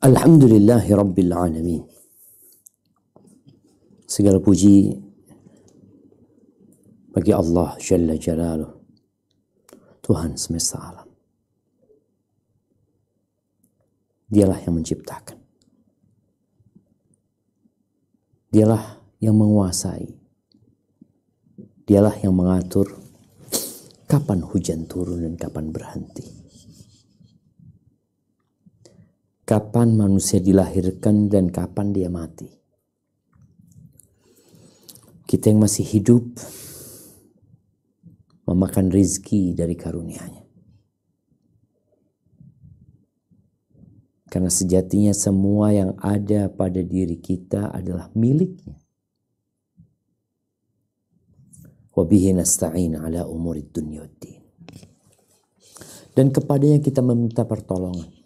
Alhamdulillahi Rabbil Alamin. Segala puji bagi Allah Jalla Jalaluh, Tuhan semesta alam. Dialah yang menciptakan. Dialah yang menguasai. Dialah yang mengatur kapan hujan turun dan kapan berhenti. Kapan manusia dilahirkan dan kapan dia mati. Kita yang masih hidup memakan rizki dari karunia-Nya. Karena sejatinya semua yang ada pada diri kita adalah miliknya. Wa bihi nasta'in ala umurid dunya waddin. Dan kepadanya kita meminta pertolongan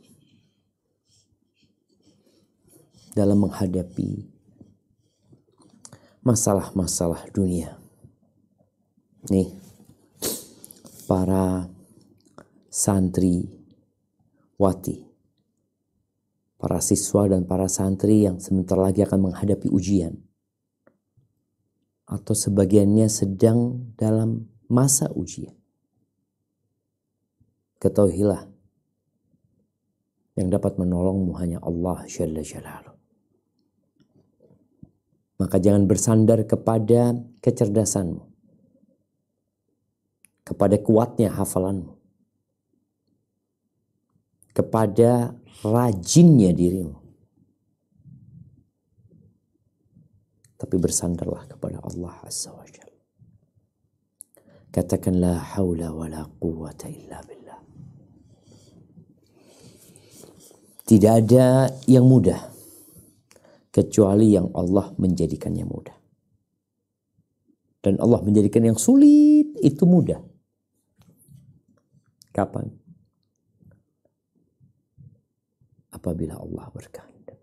dalam menghadapi masalah-masalah dunia. Nih, para santri wati, para siswa dan para santri yang sebentar lagi akan menghadapi ujian, atau sebagiannya sedang dalam masa ujian. Ketahuilah, yang dapat menolongmu hanya Allah Jalla Jalaluh. Maka jangan bersandar kepada kecerdasanmu, kepada kuatnya hafalanmu, kepada rajinnya dirimu. Tapi bersandarlah kepada Allah Azza wa Jalla. Katakan la haula wa la quwwata illa billah. Tidak ada yang mudah kecuali yang Allah menjadikannya mudah. Dan Allah menjadikan yang sulit itu mudah. Kapan? Apabila Allah berkehendak.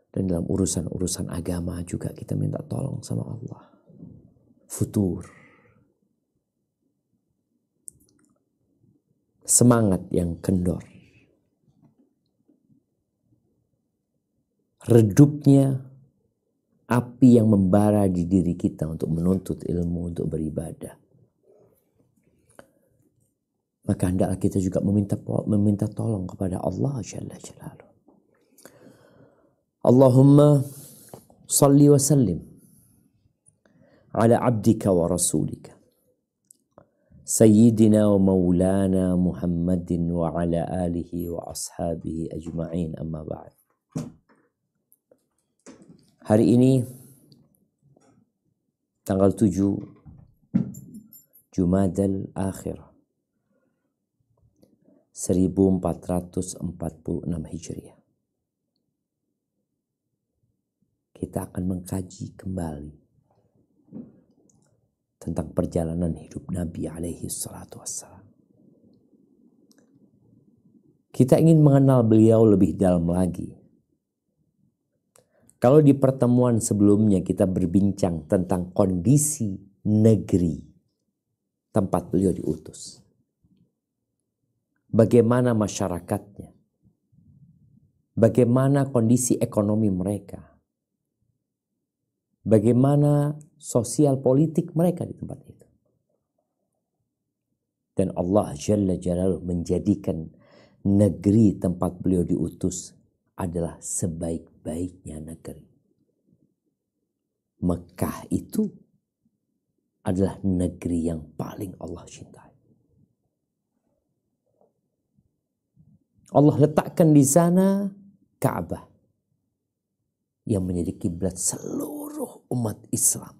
Dan dalam urusan-urusan agama juga kita minta tolong sama Allah. Futur. Semangat yang kendor. Redupnya api yang membara di diri kita untuk menuntut ilmu, untuk beribadah. Maka hendaklah kita juga meminta tolong kepada Allah Jalla Jalaluh. Allahumma salli wa sallim ala abdika wa rasulika Sayyidina wa maulana Muhammadin wa ala alihi wa ashabihi ajma'in, amma ba'd. Hari ini tanggal 7 Jumadal Akhir 1446 Hijriah. Kita akan mengkaji kembali tentang perjalanan hidup Nabi alaihi salatu wassalam. Kita ingin mengenal beliau lebih dalam lagi. Kalau di pertemuan sebelumnya kita berbincang tentang kondisi negeri tempat beliau diutus. Bagaimana masyarakatnya. Bagaimana kondisi ekonomi mereka. Bagaimana sosial politik mereka di tempat itu. Dan Allah Jalla Jalaluh menjadikan negeri tempat beliau diutus adalah sebaik-baiknya negeri. Mekah itu adalah negeri yang paling Allah cintai. Allah letakkan di sana Ka'bah yang menjadi kiblat seluruh umat Islam.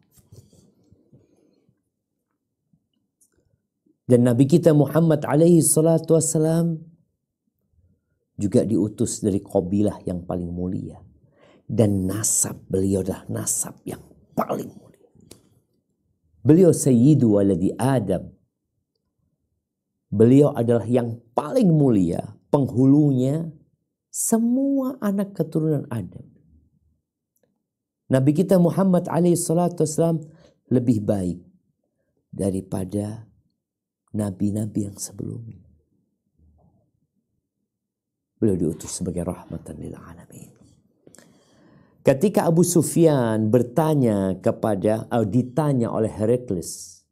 Dan Nabi kita Muhammad alaihi salatu wassalam juga diutus dari kabilah yang paling mulia. Dan nasab beliau adalah nasab yang paling mulia. Beliau sayyidu waladi Adam. Beliau adalah yang paling mulia, penghulunya semua anak keturunan Adam. Nabi kita Muhammad alaihi salatu wassalam lebih baik daripada nabi-nabi yang sebelumnya. Beliau diutus sebagai rahmatan lil alamin. Ketika Abu Sufyan ditanya oleh Heraklius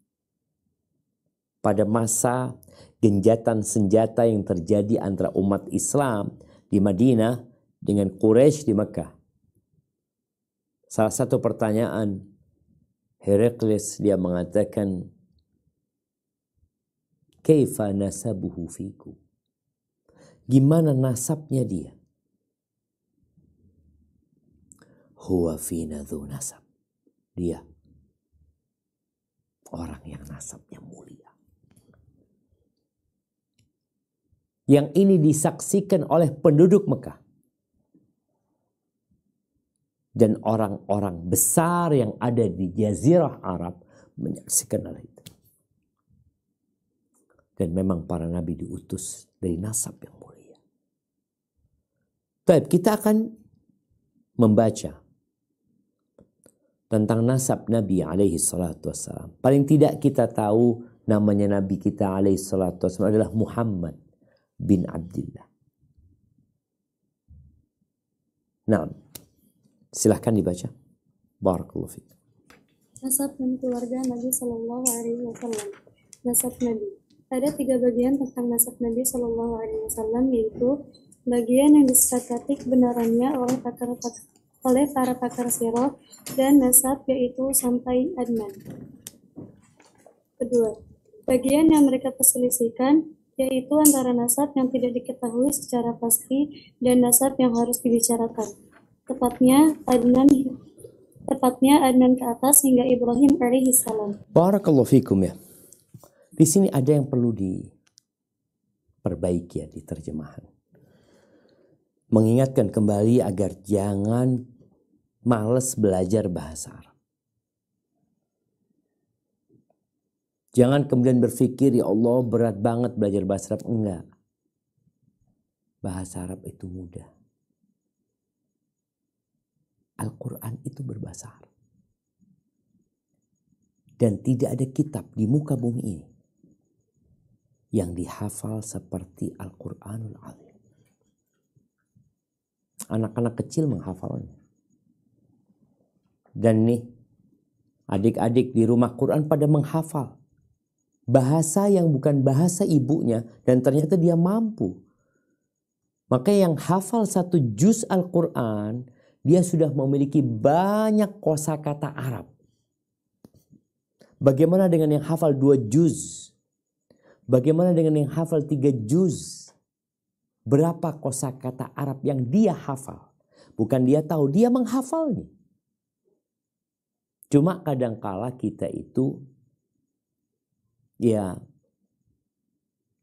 pada masa genjatan senjata yang terjadi antara umat Islam di Madinah dengan Quraisy di Mekah. Salah satu pertanyaan Heraklius, dia mengatakan, "Kaifa nasabuhu fikum?" Gimana nasabnya dia? Huwa fina dzu nasab. Dia orang yang nasabnya mulia. Yang ini disaksikan oleh penduduk Mekah. Dan orang-orang besar yang ada di Jazirah Arab menyaksikan hal itu. Dan memang para nabi diutus dari nasab yang mulia. Baik, kita akan membaca tentang nasab Nabi alaihi salatu wassalam. Paling tidak kita tahu namanya Nabi kita alaihi salatu wassalam adalah Muhammad bin Abdullah. Nah, silahkan dibaca. Barakallahu fiik. Nasab dan keluarga Nabi Sallallahu Alaihi Wasallam. Nasab Nabi. Ada 3 bagian tentang nasab Nabi Sallallahu Alaihi Wasallam, yaitu bagian yang disepakati kebenarannya oleh para pakar sirah dan nasab, yaitu sampai Adnan. Kedua, bagian yang mereka perselisihkan, yaitu antara nasab yang tidak diketahui secara pasti dan nasab yang harus dibicarakan. Tepatnya Adnan ke atas hingga Ibrahim alaihi salam. Barakallahu fikum ya. Di sini ada yang perlu diperbaiki ya di terjemahan. Mengingatkan kembali agar jangan malas belajar bahasa Arab. Jangan kemudian berpikir, ya Allah berat banget belajar bahasa Arab. Enggak. Bahasa Arab itu mudah. Al-Quran itu berbahasa Arab. Dan tidak ada kitab di muka bumi ini yang dihafal seperti Al-Quranul Azim. Anak-anak kecil menghafalnya. Dan nih, adik-adik di rumah Quran pada menghafal bahasa yang bukan bahasa ibunya, dan ternyata dia mampu. Maka yang hafal 1 juz Al-Quran, dia sudah memiliki banyak kosakata Arab. Bagaimana dengan yang hafal 2 juz? Bagaimana dengan yang hafal 3 juz? Berapa kosakata Arab yang dia hafal? Bukan dia tahu, dia menghafalnya. Cuma kadangkala kita itu ya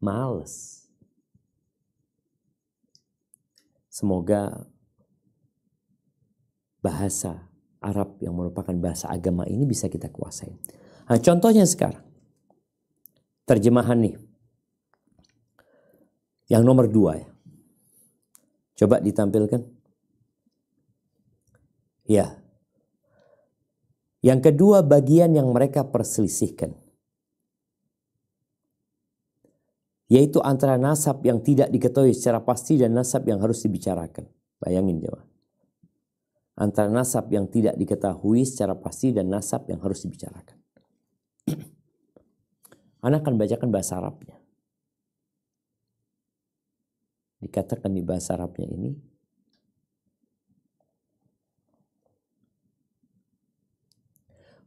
males. Semoga bahasa Arab yang merupakan bahasa agama ini bisa kita kuasai. Nah, contohnya sekarang. Terjemahan nih. Yang nomor 2 ya. Coba ditampilkan. Ya. Yang kedua, bagian yang mereka perselisihkan. Yaitu antara nasab yang tidak diketahui secara pasti dan nasab yang harus dibicarakan. Bayangin coba. Antara nasab yang tidak diketahui secara pasti dan nasab yang harus dibicarakan. Anak akan bacakan bahasa Arabnya. Dikatakan di bahasa Arabnya ini,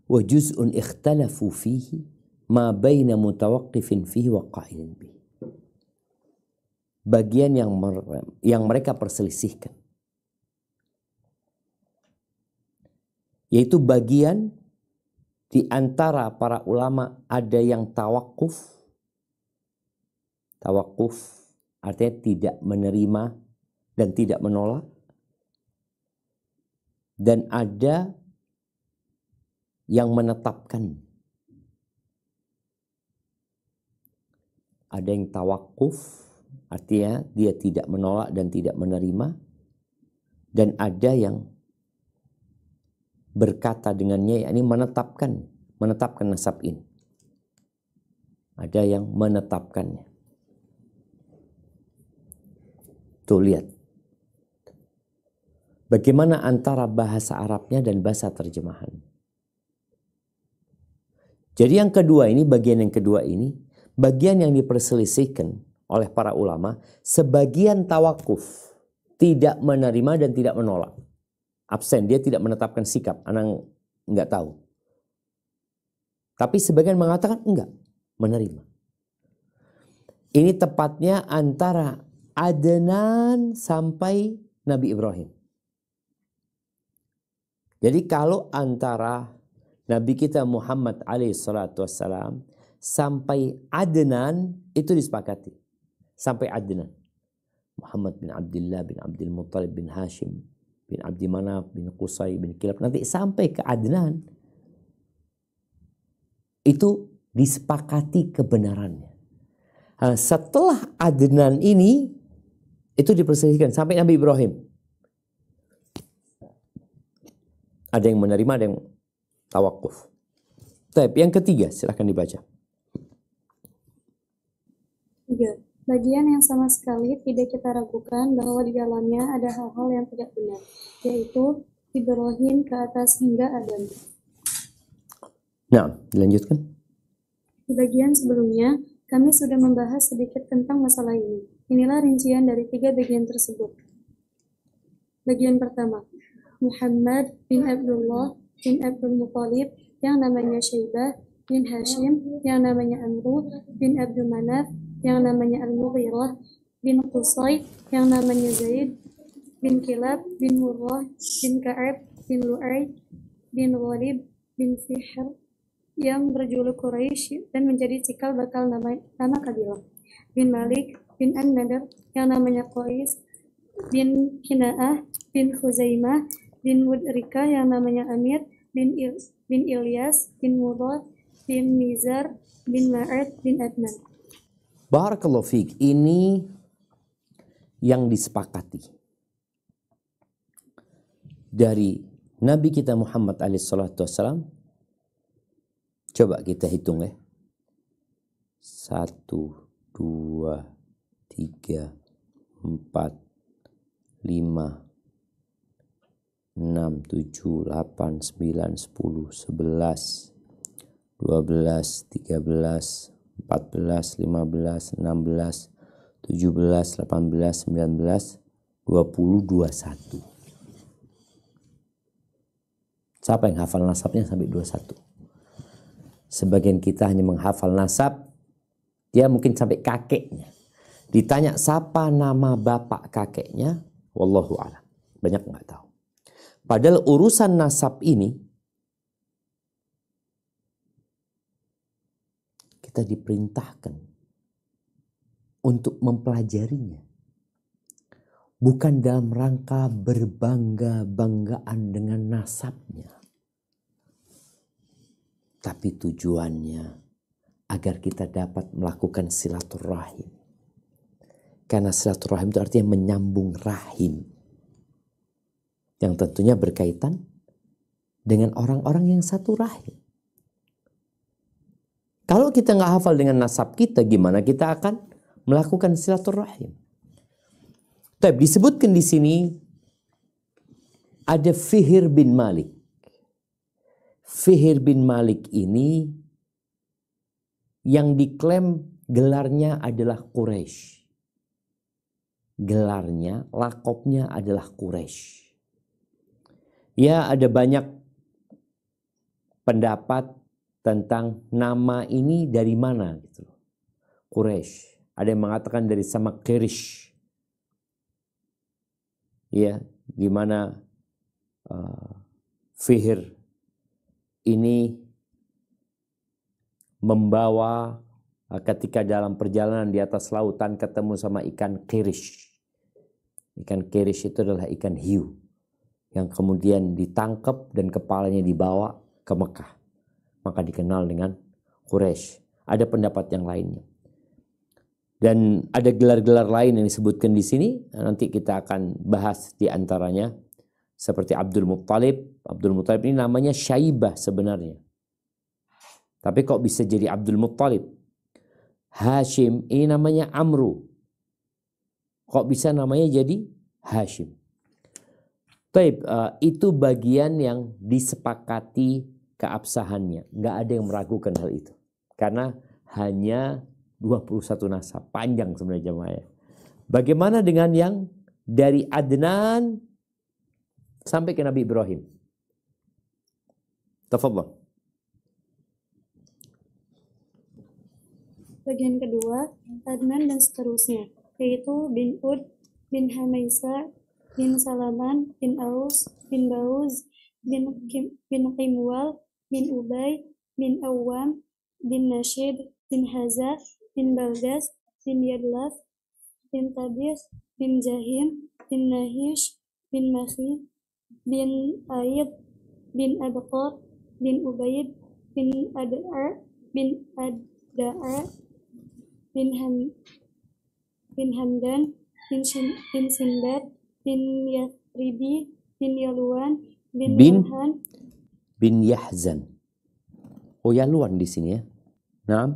wa juz'un ikhtalafu fihi ma baina mutawaqqifin fihi wa qa'ilin bihi. Bagian yang mereka perselisihkan, yaitu bagian di antara para ulama ada yang tawakuf. Tawakuf artinya tidak menerima dan tidak menolak. Dan ada yang menetapkan. Ada yang tawakuf, artinya dia tidak menolak dan tidak menerima. Dan ada yang berkata dengannya, yakni menetapkan nasab ini. Ada yang menetapkannya. Tuh lihat. Bagaimana antara bahasa Arabnya dan bahasa terjemahan. Jadi yang kedua ini, bagian yang kedua ini, bagian yang diperselisihkan oleh para ulama, sebagian tawakuf, tidak menerima dan tidak menolak. Absen, dia tidak menetapkan sikap, anak nggak tahu. Tapi sebagian mengatakan enggak, menerima. Ini tepatnya antara Adnan sampai Nabi Ibrahim. Jadi kalau antara Nabi kita Muhammad alaihissalam sampai Adnan itu disepakati. Sampai Adnan. Muhammad bin Abdullah bin Abdul Muttalib bin Hashim bin Abdi Manaf bin Qusay bin Kilab. Nanti sampai ke Adnan. Itu disepakati kebenarannya. Nah, setelah Adnan ini itu diperselisihkan sampai Nabi Ibrahim. Ada yang menerima, ada yang tawakuf. Tapi yang ketiga, silahkan dibaca. 3. Bagian yang sama sekali tidak kita ragukan bahwa di dalamnya ada hal-hal yang tidak benar, yaitu Ibrahim ke atas hingga Adam. Nah, dilanjutkan. Di bagian sebelumnya, kami sudah membahas sedikit tentang masalah ini. Inilah rincian dari 3 bagian tersebut. Bagian pertama, Muhammad bin Abdullah bin Abdul Muttalib yang namanya Syaibah bin Hashim, yang namanya Amru bin Abdul Manaf, yang namanya Al-Mughirah bin Qusay, yang namanya Zaid bin Kilab bin Murrah bin Ka'ab bin Lu'ay bin Ghalib bin Fihr, yang berjuluk Quraisy dan menjadi cikal bakal nama kabilah, bin Malik bin An-Nadr, yang namanya Qais bin Kina'ah bin Khuzaimah bin Mudrika, yang namanya Amir bin Ilyas bin Mudad bin Mizar bin Ma'ad bin Adnan. Barakallahu fiik. Ini yang disepakati dari Nabi kita Muhammad alaihissalam. Coba kita hitung ya. 1, 2, 3, 4, 5, 6, 7, 8, 9, 10, 11, 12, 13, 14, 15, 16, 17, 18, 19, 20, 21. Siapa yang hafal nasabnya sampai 21? Sebagian kita hanya menghafal nasab, dia mungkin sampai kakeknya. Ditanya siapa nama bapak kakeknya, wallahu a'lam. Banyak nggak tahu. Padahal urusan nasab ini kita diperintahkan untuk mempelajarinya. Bukan dalam rangka berbangga-banggaan dengan nasabnya. Tapi tujuannya agar kita dapat melakukan silaturahim. Karena silaturahim itu artinya menyambung rahim. Yang tentunya berkaitan dengan orang-orang yang satu rahim. Kalau kita nggak hafal dengan nasab kita, gimana kita akan melakukan silaturahim? Tapi disebutkan di sini ada Fihr bin Malik. Fihr bin Malik ini yang diklaim gelarnya adalah Quraisy. Gelarnya, lakopnya adalah Quraisy. Ya, ada banyak pendapat tentang nama ini dari mana gitu. Quraisy. Ada yang mengatakan dari sama Qirish. Ya, di mana Fihr ini membawa ketika dalam perjalanan di atas lautan ketemu sama ikan Qirish. Ikan Qirish itu adalah ikan hiu yang kemudian ditangkap dan kepalanya dibawa ke Mekah. Maka dikenal dengan Quraisy. Ada pendapat yang lainnya. Dan ada gelar-gelar lain yang disebutkan di sini. Nanti kita akan bahas di antaranya. Seperti Abdul Muttalib. Abdul Muttalib ini namanya Syaibah sebenarnya. Tapi kok bisa jadi Abdul Muttalib? Hashim ini namanya Amru. Kok bisa namanya jadi Hashim? Taib, itu bagian yang disepakati keabsahannya. Nggak ada yang meragukan hal itu. Karena hanya 21 nasab. Panjang sebenarnya jemaah. Bagaimana dengan yang dari Adnan sampai ke Nabi Ibrahim? Tafadhal. Bagian kedua, Adnan dan seterusnya, yaitu bin Ud, bin Hamaisa, bin Salaman, bin Aus, bin Bauz, bin Qimwal, bin Ubay, bin Awam, bin Nashid, bin Haza, bin Baldas, bin Yadlaf, bin Tabis, bin Jahim, bin Nahish, bin Makhi, bin Aid, bin Abqar, bin Ubaid, bin Ad'a, bin Hamdan, bin Sinbad, bin Yathribi, bin Yaluan, bin Yalhan, bin Yahzan. Oh, Yaluan di sini ya. Nah,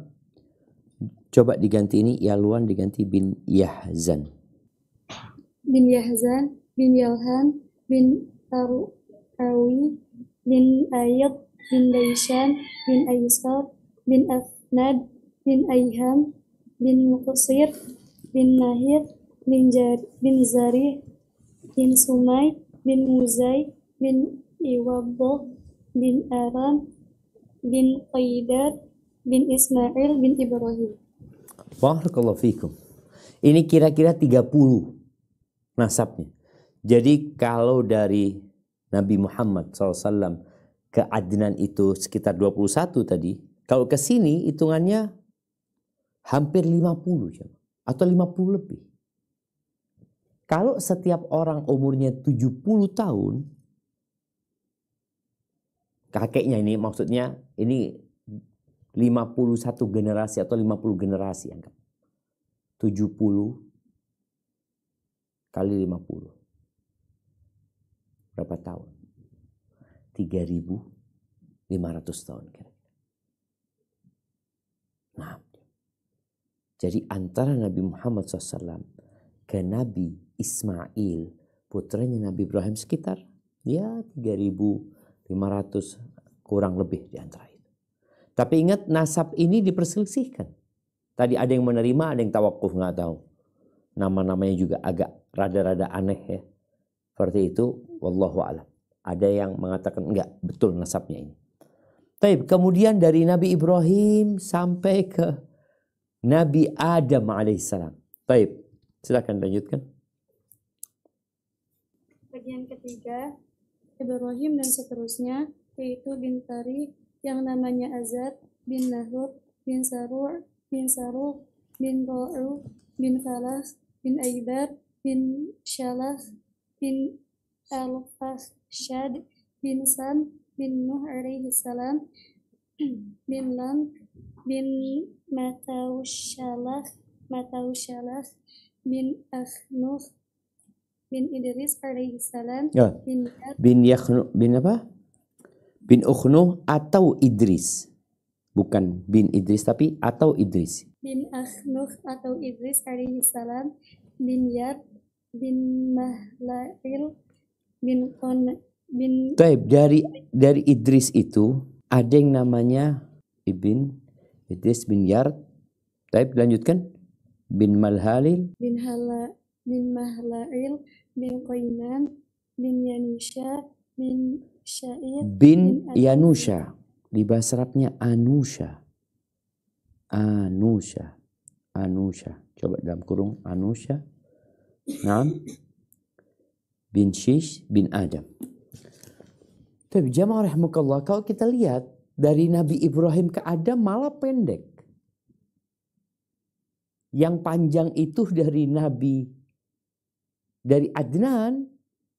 coba diganti ini, Yaluan diganti bin Yahzan. Bin Yahzan, bin Yalhan, bin Awi, bin Ayyad, bin Daishan, bin Aysar, bin Afnad, bin Ayham, bin Muqsir, bin Nahir, bin Zari, bin Sumay, bin Muzai, bin Iwabbo, bin Aram, bin Qaidat, bin Ismail, bin Ibrahim. Barakallahu fikum. Ini kira-kira 30 nasabnya. Jadi kalau dari Nabi Muhammad SAW ke Adnan itu sekitar 21 tadi. Kalau ke sini hitungannya hampir 50 atau 50 lebih. Kalau setiap orang umurnya 70 tahun, kakeknya ini maksudnya ini 51 generasi atau 50 generasi anggap. 70 kali 50. Berapa tahun? 3.500 tahun. Nah, jadi antara Nabi Muhammad SAW ke Nabi Ismail, putranya Nabi Ibrahim sekitar ya 3.500 kurang lebih di antara itu. Tapi ingat nasab ini diperselisihkan. Tadi ada yang menerima, ada yang tawakuf, nggak tahu. Nama-namanya juga agak rada-rada aneh ya. Seperti itu, wallahu a'lam. Ada yang mengatakan enggak betul nasabnya ini. Taib, kemudian dari Nabi Ibrahim sampai ke Nabi Adam alaihissalam. Taib, silakan lanjutkan. Bagian ketiga, Ibrahim dan seterusnya, yaitu bin Tari yang namanya Azad, bin Nahur, bin Saru', bin Ra'u, bin Falas, bin Aibar, bin Syalah, bin Al-Fashad, bin Sam, bin Nuh alaihi salam, bin Lam, bin Matausyalah, bin Akhnuf, bin Idris alaihi salam, bin apa? Bin Ukhnuh atau Idris. Bukan bin Idris tapi atau Idris. Bin Akhnuf atau Idris alaihi salam, bin Yad, bin Mahlail, bin Taib, dari Idris itu ada yang namanya Ibn Idris bin Yard. Taib, lanjutkan. Bin Malhalil, bin Mahlail, bin Qainan, bin Yanusha, bin Sya'id, bin Yanusha. Di bahasa Arabnya Anusha. Coba dalam kurung Anusha. Naam. Bin Shish bin Adam. Tapi jamaah rahimakallah, kalau kita lihat dari Nabi Ibrahim ke Adam malah pendek. Yang panjang itu dari Adnan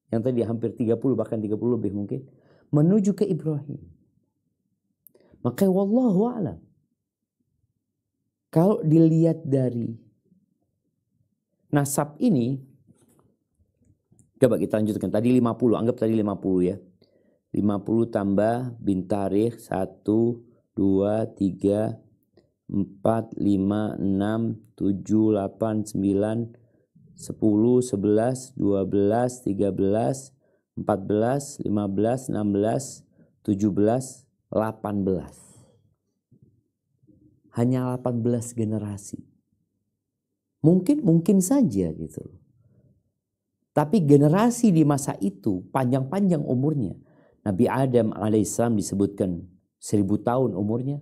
yang tadi hampir 30 bahkan 30 lebih mungkin menuju ke Ibrahim. Maka wallahu a'lam. Kalau dilihat dari nasab ini, coba kita lanjutkan. Tadi 50, anggap tadi 50 ya. 50 tambah bin tarikh 1, 2, 3, 4, 5, 6, 7, 8, 9, 10, 11, 12, 13, 14, 15, 16, 17, 18. Hanya 18 generasi. Mungkin saja gitu. Tapi generasi di masa itu panjang-panjang umurnya. Nabi Adam alaihissalam disebutkan 1000 tahun umurnya.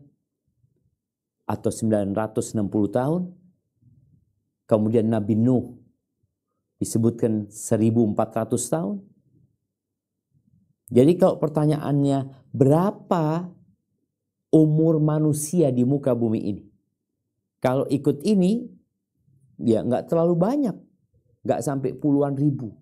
Atau 960 tahun. Kemudian Nabi Nuh disebutkan 1400 tahun. Jadi kalau pertanyaannya, berapa umur manusia di muka bumi ini? Kalau ikut ini, ya nggak terlalu banyak. Nggak sampai puluhan ribu.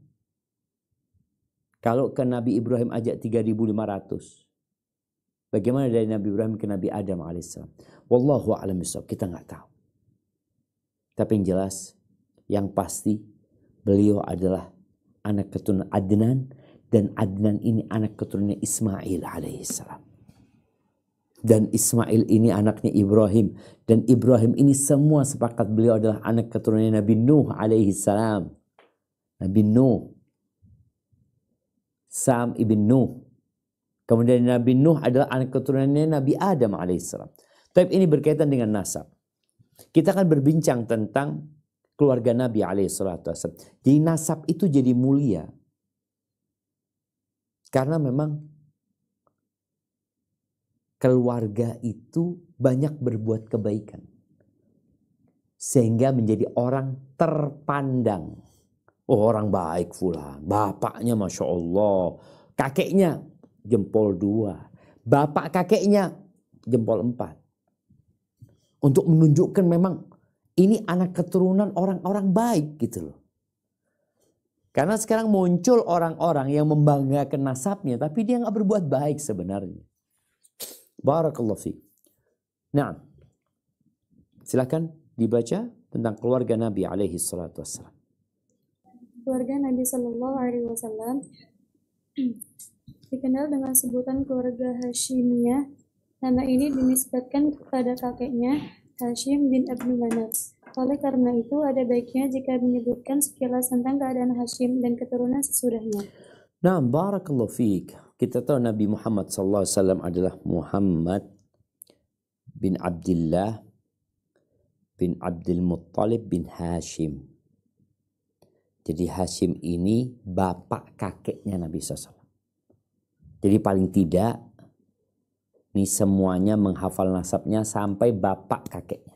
Kalau ke Nabi Ibrahim aja 3.500. Bagaimana dari Nabi Ibrahim ke Nabi Adam alaihissalam? Wallahu a'lam bishawab, kita nggak tahu. Tapi yang jelas, yang pasti beliau adalah anak keturunan Adnan, dan Adnan ini anak keturunan Ismail alaihissalam. Dan Ismail ini anaknya Ibrahim, dan Ibrahim ini semua sepakat beliau adalah anak keturunan Nabi Nuh alaihissalam. Nabi Nuh, Sam ibn Nuh. Kemudian Nabi Nuh adalah anak keturunannya Nabi Adam alaihissalam. Tapi ini berkaitan dengan nasab. Kita akan berbincang tentang keluarga Nabi alaihissalam. Jadi nasab itu jadi mulia. Karena memang keluarga itu banyak berbuat kebaikan. Sehingga menjadi orang terpandang. Oh, orang baik fulan. Bapaknya Masya Allah. Kakeknya jempol 2. Bapak kakeknya jempol 4. Untuk menunjukkan memang ini anak keturunan orang-orang baik gitu loh. Karena sekarang muncul orang-orang yang membanggakan nasabnya, tapi dia nggak berbuat baik sebenarnya. Barakallahu fiik. Nah, silakan dibaca tentang keluarga Nabi alaihi salatu wassalam. Keluarga Nabi Shallallahu Alaihi Wasallam dikenal dengan sebutan keluarga Hashimiyah. Nama ini dinisbatkan kepada kakeknya Hashim bin Abdul Manaf. Oleh karena itu, ada baiknya jika menyebutkan sekilas tentang keadaan Hashim dan keturunan sesudahnya. Nah, barakallahu fiik. Kita tahu Nabi Muhammad sallallahu alaihi wasallam adalah Muhammad bin Abdullah bin Abdul Muttalib bin Hashim. Jadi Hashim ini bapak kakeknya Nabi SAW. Jadi paling tidak, ini semuanya menghafal nasabnya sampai bapak kakeknya.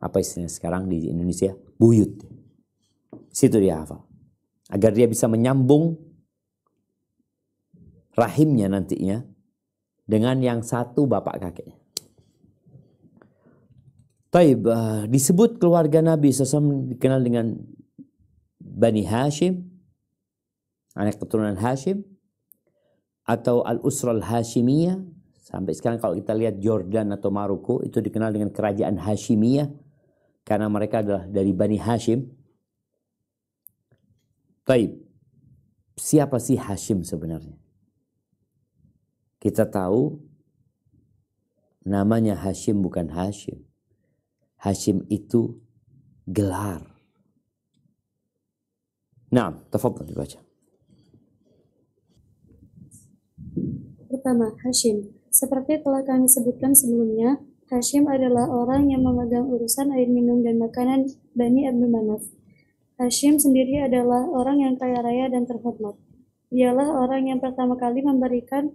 Apa istilahnya sekarang di Indonesia? Buyut. Situ dia hafal. Agar dia bisa menyambung rahimnya nantinya dengan yang satu bapak kakeknya. Taib, disebut keluarga Nabi SAW dikenal dengan Bani Hashim, anak keturunan Hashim, atau Al-Usra Al-Hashimiyah. Sampai sekarang kalau kita lihat Jordan atau Maroko, itu dikenal dengan kerajaan Hashimiyah, karena mereka adalah dari Bani Hashim. Taib, siapa sih Hashim sebenarnya? Kita tahu namanya Hashim bukan Hashim. Hashim itu gelar. Nah, tafadhal dibaca. Pertama, Hashim. Seperti telah kami sebutkan sebelumnya, Hashim adalah orang yang memegang urusan air minum dan makanan Bani Abdul Manaf. Hashim sendiri adalah orang yang kaya raya dan terhormat. Dialah orang yang pertama kali memberikan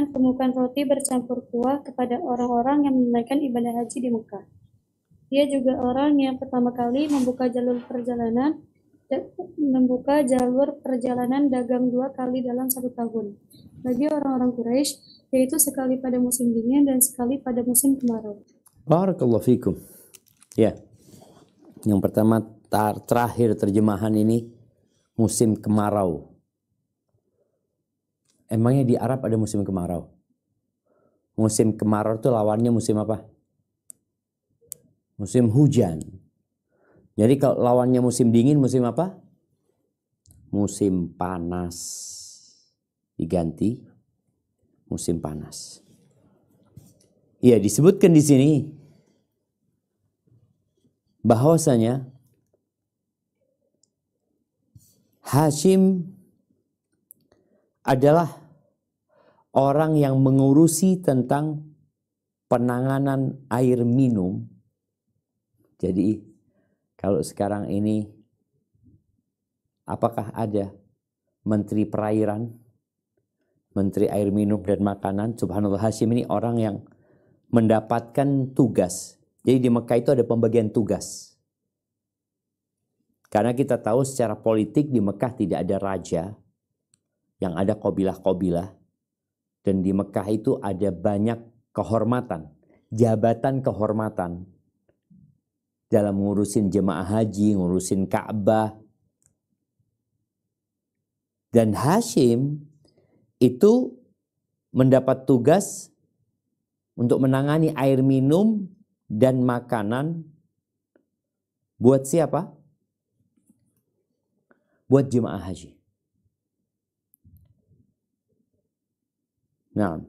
temukan roti bercampur kuah kepada orang-orang yang menunaikan ibadah haji di Mekah. Dia juga orang yang pertama kali membuka jalur perjalanan dagang 2 kali dalam 1 tahun bagi orang-orang Quraisy, yaitu sekali pada musim dingin dan sekali pada musim kemarau. Barakallahu fikum. Ya, yang pertama terakhir terjemahan ini musim kemarau. Emangnya di Arab ada musim kemarau? Musim kemarau itu lawannya musim apa? Musim hujan. Jadi kalau lawannya musim dingin, musim apa? Musim panas. Diganti musim panas. Iya, disebutkan di sini bahwasanya Hashim adalah orang yang mengurusi tentang penanganan air minum. Jadi kalau sekarang ini apakah ada Menteri Perairan, Menteri Air Minum dan Makanan? Subhanallah, Hashim ini orang yang mendapatkan tugas. Jadi di Mekah itu ada pembagian tugas. Karena kita tahu secara politik di Mekah tidak ada raja, yang ada qabilah-qabilah. Dan di Mekah itu ada banyak kehormatan, jabatan kehormatan. Dalam ngurusin jemaah haji, ngurusin Ka'bah. Dan Hashim itu mendapat tugas untuk menangani air minum dan makanan buat siapa? Buat jemaah haji. Nah,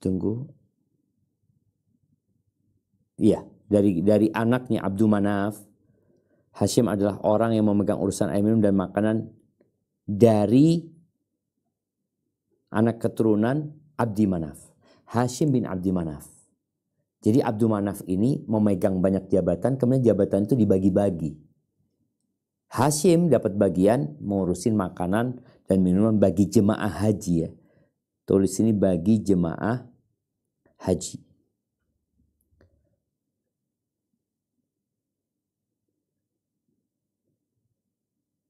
tunggu. Iya, dari anaknya Abdul Manaf, Hashim adalah orang yang memegang urusan air minum dan makanan dari anak keturunan Abdi Manaf. Hashim bin Abdi Manaf. Jadi Abdul Manaf ini memegang banyak jabatan, kemudian jabatan itu dibagi-bagi. Hashim dapat bagian mengurusin makanan dan minuman bagi jemaah haji ya. Tulis ini bagi jemaah haji.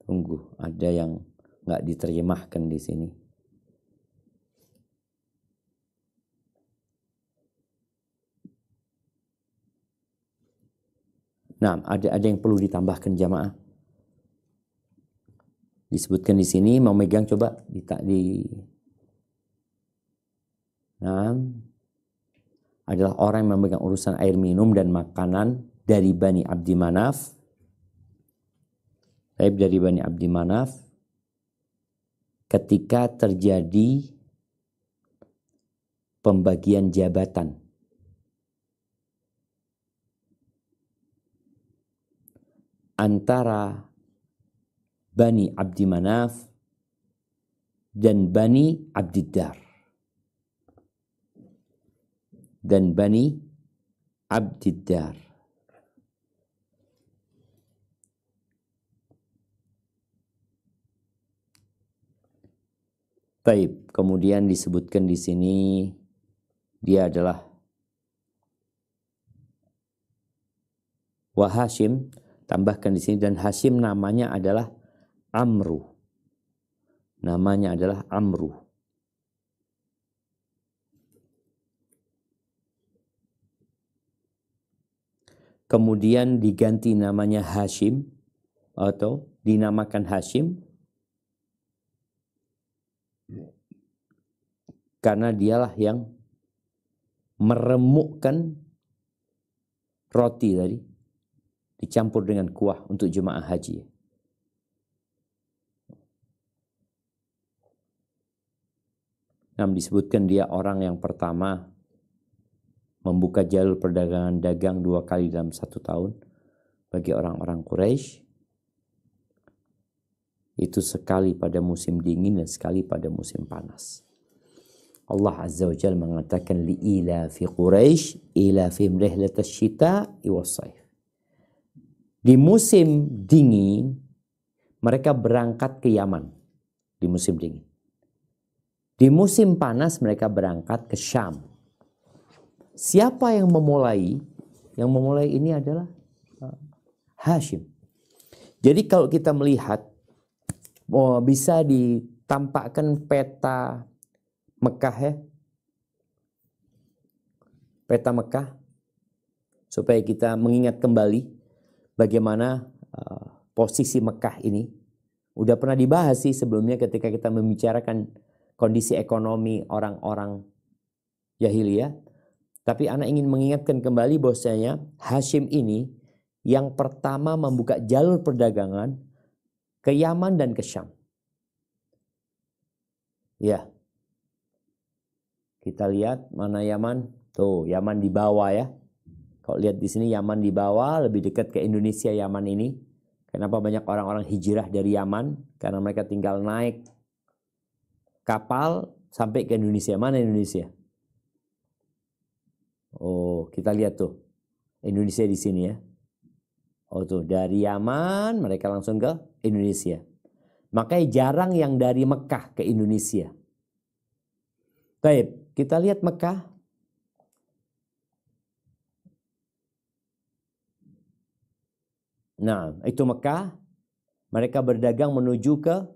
Tunggu, ada yang nggak diterjemahkan di sini. Nah, ada yang perlu ditambahkan jamaah. Disebutkan di sini memegang, coba Nah, adalah orang yang memegang urusan air minum dan makanan dari Bani Abdi Manaf. Dari Bani Abdi Manaf ketika terjadi pembagian jabatan antara Bani Abdi Manaf dan Bani Abdiddar. Dan Bani Abdiddar. Baik, kemudian disebutkan di sini dia adalah wa Hashim, tambahkan di sini, dan Hashim namanya adalah Amru. Namanya adalah Amru. Kemudian diganti namanya Hashim atau dinamakan Hashim karena dialah yang meremukkan roti tadi dicampur dengan kuah untuk jemaah haji. Nah, disebutkan dia orang yang pertama membuka jalur perdagangan dagang 2 kali dalam 1 tahun bagi orang-orang Quraisy. Itu sekali pada musim dingin dan sekali pada musim panas. Allah Azza wa Jalla mengatakan li'ila fi Quraisy ila fi rihlatasy syita'i was-shaif. Di musim dingin mereka berangkat ke Yaman di musim dingin. Di musim panas mereka berangkat ke Syam. Siapa yang memulai? Yang memulai ini adalah Hashim. Jadi kalau kita melihat bisa ditampakkan peta Mekah ya. Peta Mekah supaya kita mengingat kembali bagaimana posisi Mekah ini. Udah pernah dibahas sih sebelumnya ketika kita membicarakan kondisi ekonomi orang-orang jahiliyah. Tapi anak ingin mengingatkan kembali bahwasanya Hashim ini yang pertama membuka jalur perdagangan ke Yaman dan ke Syam. Ya. Kita lihat mana Yaman. Tuh, Yaman di bawah ya. Kalau lihat di sini Yaman di bawah, lebih dekat ke Indonesia Yaman ini. Kenapa banyak orang-orang hijrah dari Yaman? Karena mereka tinggal naik kapal sampai ke Indonesia. Mana Indonesia? Oh, kita lihat tuh. Indonesia di sini ya. Oh tuh, dari Yaman mereka langsung ke Indonesia. Makanya jarang yang dari Mekah ke Indonesia. Baik, kita lihat Mekah. Nah, itu Mekah. Mereka berdagang menuju ke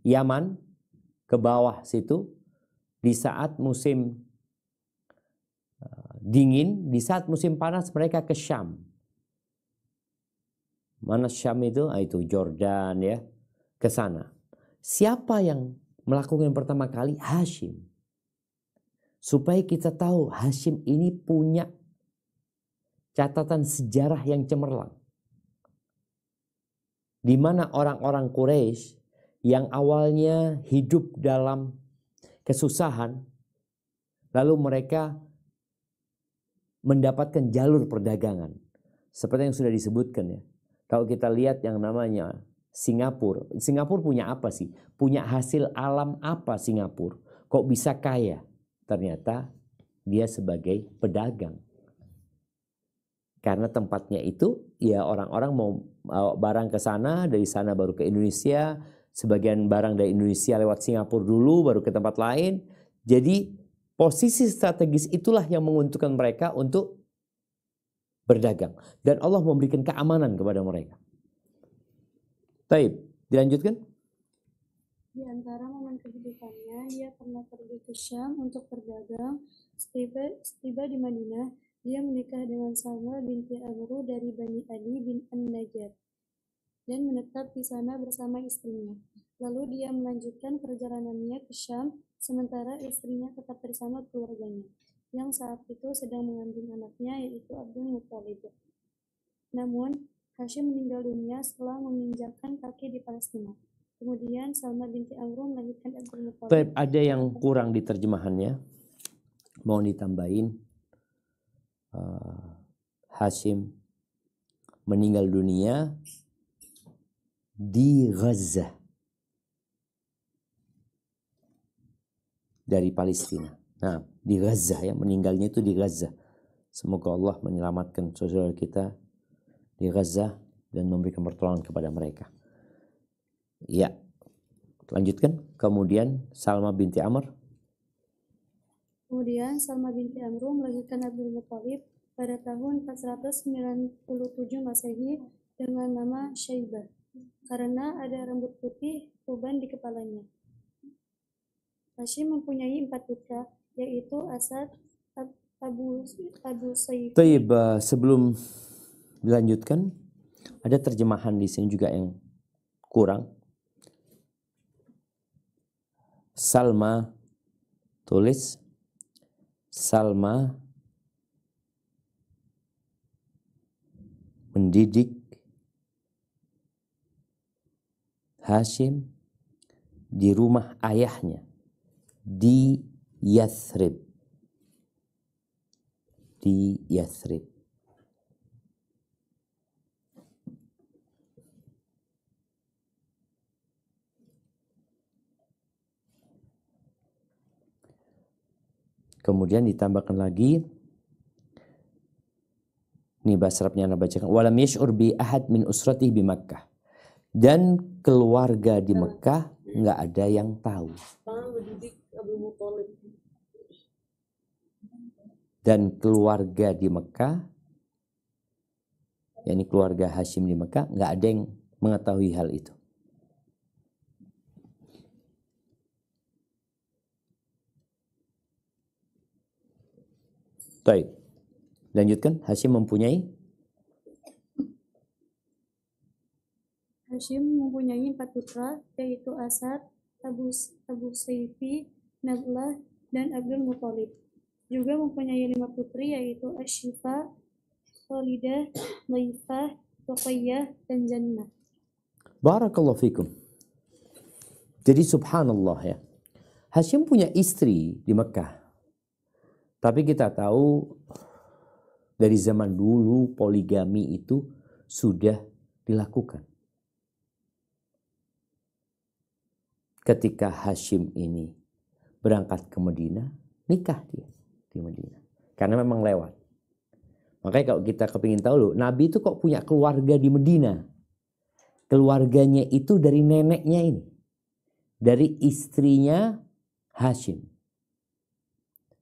Yaman, ke bawah situ. Di saat musim dingin, di saat musim panas mereka ke Syam. Mana Syam itu? Itu Jordan ya. Ke sana. Siapa yang melakukan yang pertama kali? Hashim. Supaya kita tahu Hashim ini punya catatan sejarah yang cemerlang. Di mana orang-orang Quraisy yang awalnya hidup dalam kesusahan, lalu mereka mendapatkan jalur perdagangan. Seperti yang sudah disebutkan ya. Kalau kita lihat yang namanya Singapura. Singapura punya apa sih? Punya hasil alam apa Singapura? Kok bisa kaya? Ternyata dia sebagai pedagang. Karena tempatnya itu ya orang-orang mau bawa barang ke sana, dari sana baru ke Indonesia. Sebagian barang dari Indonesia lewat Singapura dulu baru ke tempat lain. Jadi posisi strategis itulah yang menguntungkan mereka untuk berdagang. Dan Allah memberikan keamanan kepada mereka. Baik, dilanjutkan. Di antara momen kehidupannya, dia pernah pergi ke Syam untuk berdagang. Setiba di Madinah, dia menikah dengan Salma binti Amru dari Bani Adi bin An-Najjar dan menetap di sana bersama istrinya. Lalu dia melanjutkan perjalanannya ke Syam, sementara istrinya tetap bersama keluarganya, yang saat itu sedang mengandung anaknya, yaitu Abdul Muthalib. Namun, Hashim meninggal dunia setelah menginjakkan kaki di Palestina. Kemudian Salma binti Amru melahirkan Abdul Muthalib. Ada yang kurang di terjemahannya. Mau ditambahin. Hashim meninggal dunia di Gaza dari Palestina. Nah, di Gaza ya, meninggalnya itu di Gaza. Semoga Allah menyelamatkan saudara kita di Gaza dan memberikan pertolongan kepada mereka. Ya, lanjutkan. Kemudian Salma binti Amr. Kemudian Salma binti Amru melahirkan Abdul Muthalib pada tahun 497 Masehi dengan nama Syaibah, karena ada rambut putih uban di kepalanya. Hashim mempunyai 4 putra, yaitu Asad, Abu Sayyid. Taib, sebelum dilanjutkan, ada terjemahan di sini juga yang kurang. Salma, tulis Salma mendidik Hashim di rumah ayahnya di Yathrib. Di Yathrib. Kemudian ditambahkan lagi, ini bahasa Arabnya Anda bacakan. Walam yash'ur bi ahad min usratih bi Makkah. Dan keluarga di Mekah nggak ada yang tahu. Dan keluarga di Mekah, yakni keluarga Hashim di Mekah, nggak ada yang mengetahui hal itu. Baik, lanjutkan. Hashim mempunyai 4 putra, yaitu Asad, Abu Sayfi, Nablah, dan Abdul Muthalib. Juga mempunyai 5 putri, yaitu Ashifa, Khalidah, Laifah, Ruqayyah, dan Jannah. Barakallahu fikum. Jadi subhanallah ya, Hashim punya istri di Mekah. Tapi kita tahu dari zaman dulu poligami itu sudah dilakukan. Ketika Hashim ini berangkat ke Madinah, nikah dia di Madinah. Karena memang lewat. Makanya kalau kita kepingin tahu loh, Nabi itu kok punya keluarga di Madinah. Keluarganya itu dari neneknya ini. Dari istrinya Hashim.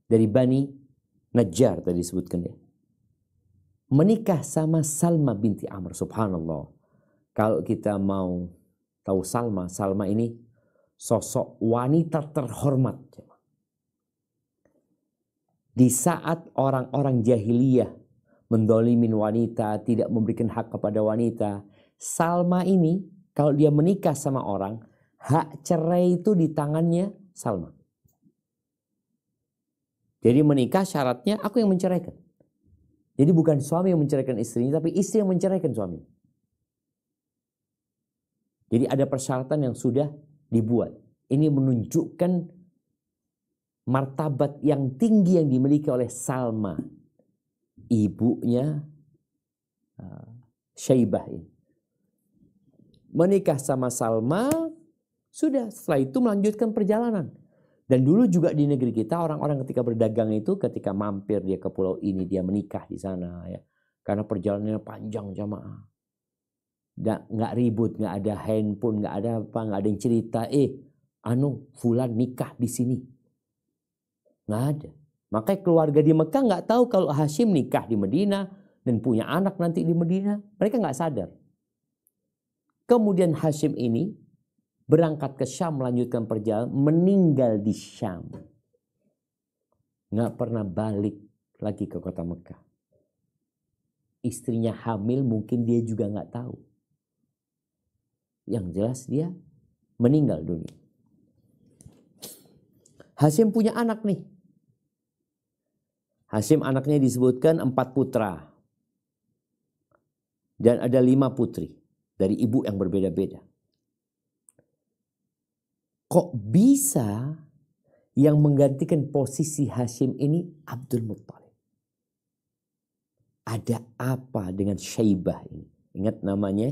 Dari Bani Najjar tadi disebutkan dia. Menikah sama Salma binti Amr. Subhanallah. Kalau kita mau tahu Salma, Salma ini sosok wanita terhormat. Di saat orang-orang jahiliyah mendolimin wanita, tidak memberikan hak kepada wanita, Salma ini kalau dia menikah sama orang, hak cerai itu di tangannya Salma. Jadi menikah syaratnya aku yang menceraikan. Jadi bukan suami yang menceraikan istrinya, tapi istri yang menceraikan suami. Jadi ada persyaratan yang sudah dibuat. Ini menunjukkan martabat yang tinggi yang dimiliki oleh Salma, ibunya Syaibah ini. Menikah sama Salma, sudah setelah itu melanjutkan perjalanan. Dan dulu juga di negeri kita orang-orang ketika berdagang itu, ketika mampir dia ke pulau ini, dia menikah di sana ya. Karena perjalanannya panjang jamaah. Nggak ribut, nggak ada handphone, nggak ada apa, nggak ada yang cerita, fulan nikah di sini. Nggak ada. Makanya keluarga di Mekah nggak tahu kalau Hashim nikah di Madinah dan punya anak nanti di Madinah. Mereka nggak sadar. Kemudian Hashim ini berangkat ke Syam, melanjutkan perjalanan, meninggal di Syam. Nggak pernah balik lagi ke kota Mekah. Istrinya hamil, mungkin dia juga nggak tahu. Yang jelas dia meninggal dunia. Hashim punya anak nih. Hashim anaknya disebutkan 4 putra. Dan ada 5 putri. Dari ibu yang berbeda-beda. Kok bisa yang menggantikan posisi Hashim ini Abdul Muttalib? Ada apa dengan Syaibah ini? Ingat namanya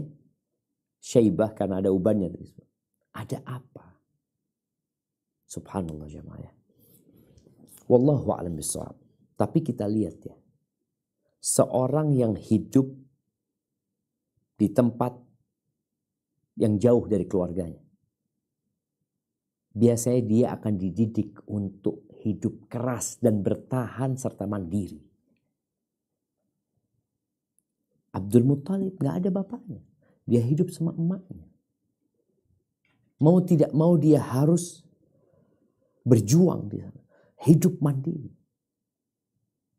Syaibah karena ada ubannya. Ada apa? Subhanallah jamaah. Wallahu a'lam bishawab. Tapi kita lihat ya. Seorang yang hidup di tempat yang jauh dari keluarganya. Biasanya dia akan dididik untuk hidup keras dan bertahan serta mandiri. Abdul Muttalib gak ada bapaknya. Dia hidup sama emaknya. Mau tidak mau dia harus berjuang di sana. Hidup mandiri.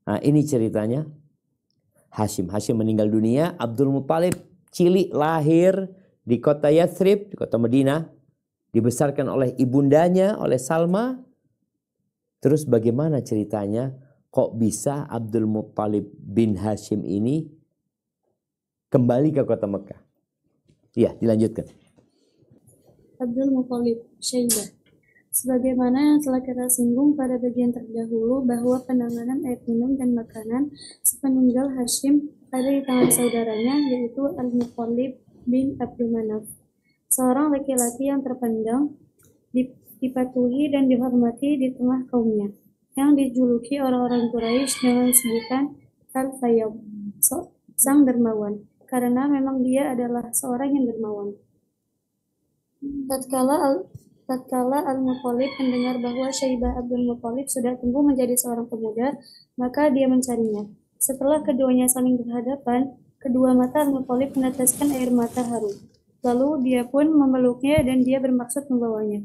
Nah ini ceritanya Hashim. Hashim meninggal dunia. Abdul Muttalib cilik lahir di kota Yathrib, di kota Madinah. Dibesarkan oleh ibundanya, oleh Salma. Terus bagaimana ceritanya? Kok bisa Abdul Muttalib bin Hashim ini kembali ke kota Mekah? Iya, dilanjutkan. Abdul Muttalib, Syaibah. Sebagaimana yang telah kita singgung pada bagian terdahulu bahwa penanganan air minum dan makanan sepeninggal Hashim ada di tangan saudaranya, yaitu Al-Muttalib bin Abdul Manaf. Seorang laki-laki yang terpandang, dipatuhi dan dihormati di tengah kaumnya, yang dijuluki orang-orang Quraisy dengan sebutan Al-Fayyad, sang dermawan, karena memang dia adalah seorang yang dermawan. Tatkala Al-Muttalib mendengar bahwa Syaibah Abdul Muttalib sudah tumbuh menjadi seorang pemuda, maka dia mencarinya. Setelah keduanya saling berhadapan, kedua mata Al-Muttalib meneteskan air mata haru. Lalu dia pun memeluknya dan dia bermaksud membawanya.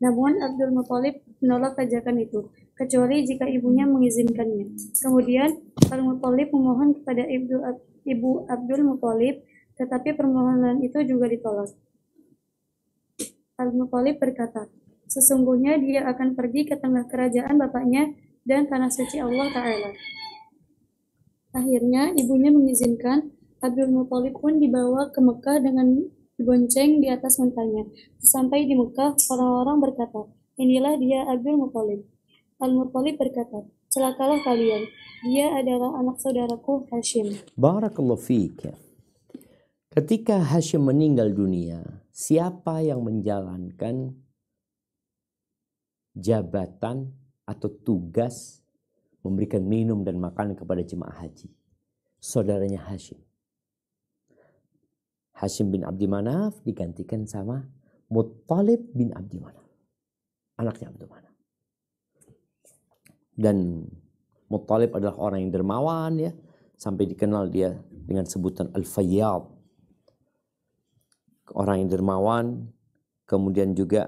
Namun Abdul Muttalib menolak ajakan itu, kecuali jika ibunya mengizinkannya. Kemudian Al-Muttalib memohon kepada ibu Abdul Muttalib, tetapi permohonan itu juga ditolak. Al-Muttalib berkata, sesungguhnya dia akan pergi ke tengah kerajaan bapaknya dan tanah suci Allah Ta'ala. Akhirnya ibunya mengizinkan. Abdul Muttalib pun dibawa ke Mekah dengan dibonceng di atas untanya. Sampai di Mekah, orang-orang berkata, inilah dia Abdul Muttalib. Al-Muttalib berkata, celakalah kalian, dia adalah anak saudaraku Hashim. Barakallahu fiik. Ketika Hashim meninggal dunia, siapa yang menjalankan jabatan atau tugas memberikan minum dan makan kepada jemaah haji? Saudaranya Hashim. Hashim bin Abdi Manaf digantikan sama Muttalib bin Abdi Manaf, anaknya Abdi Manaf. Dan Muttalib adalah orang yang dermawan ya, sampai dikenal dia dengan sebutan Al-Fayyad. Orang yang dermawan, kemudian juga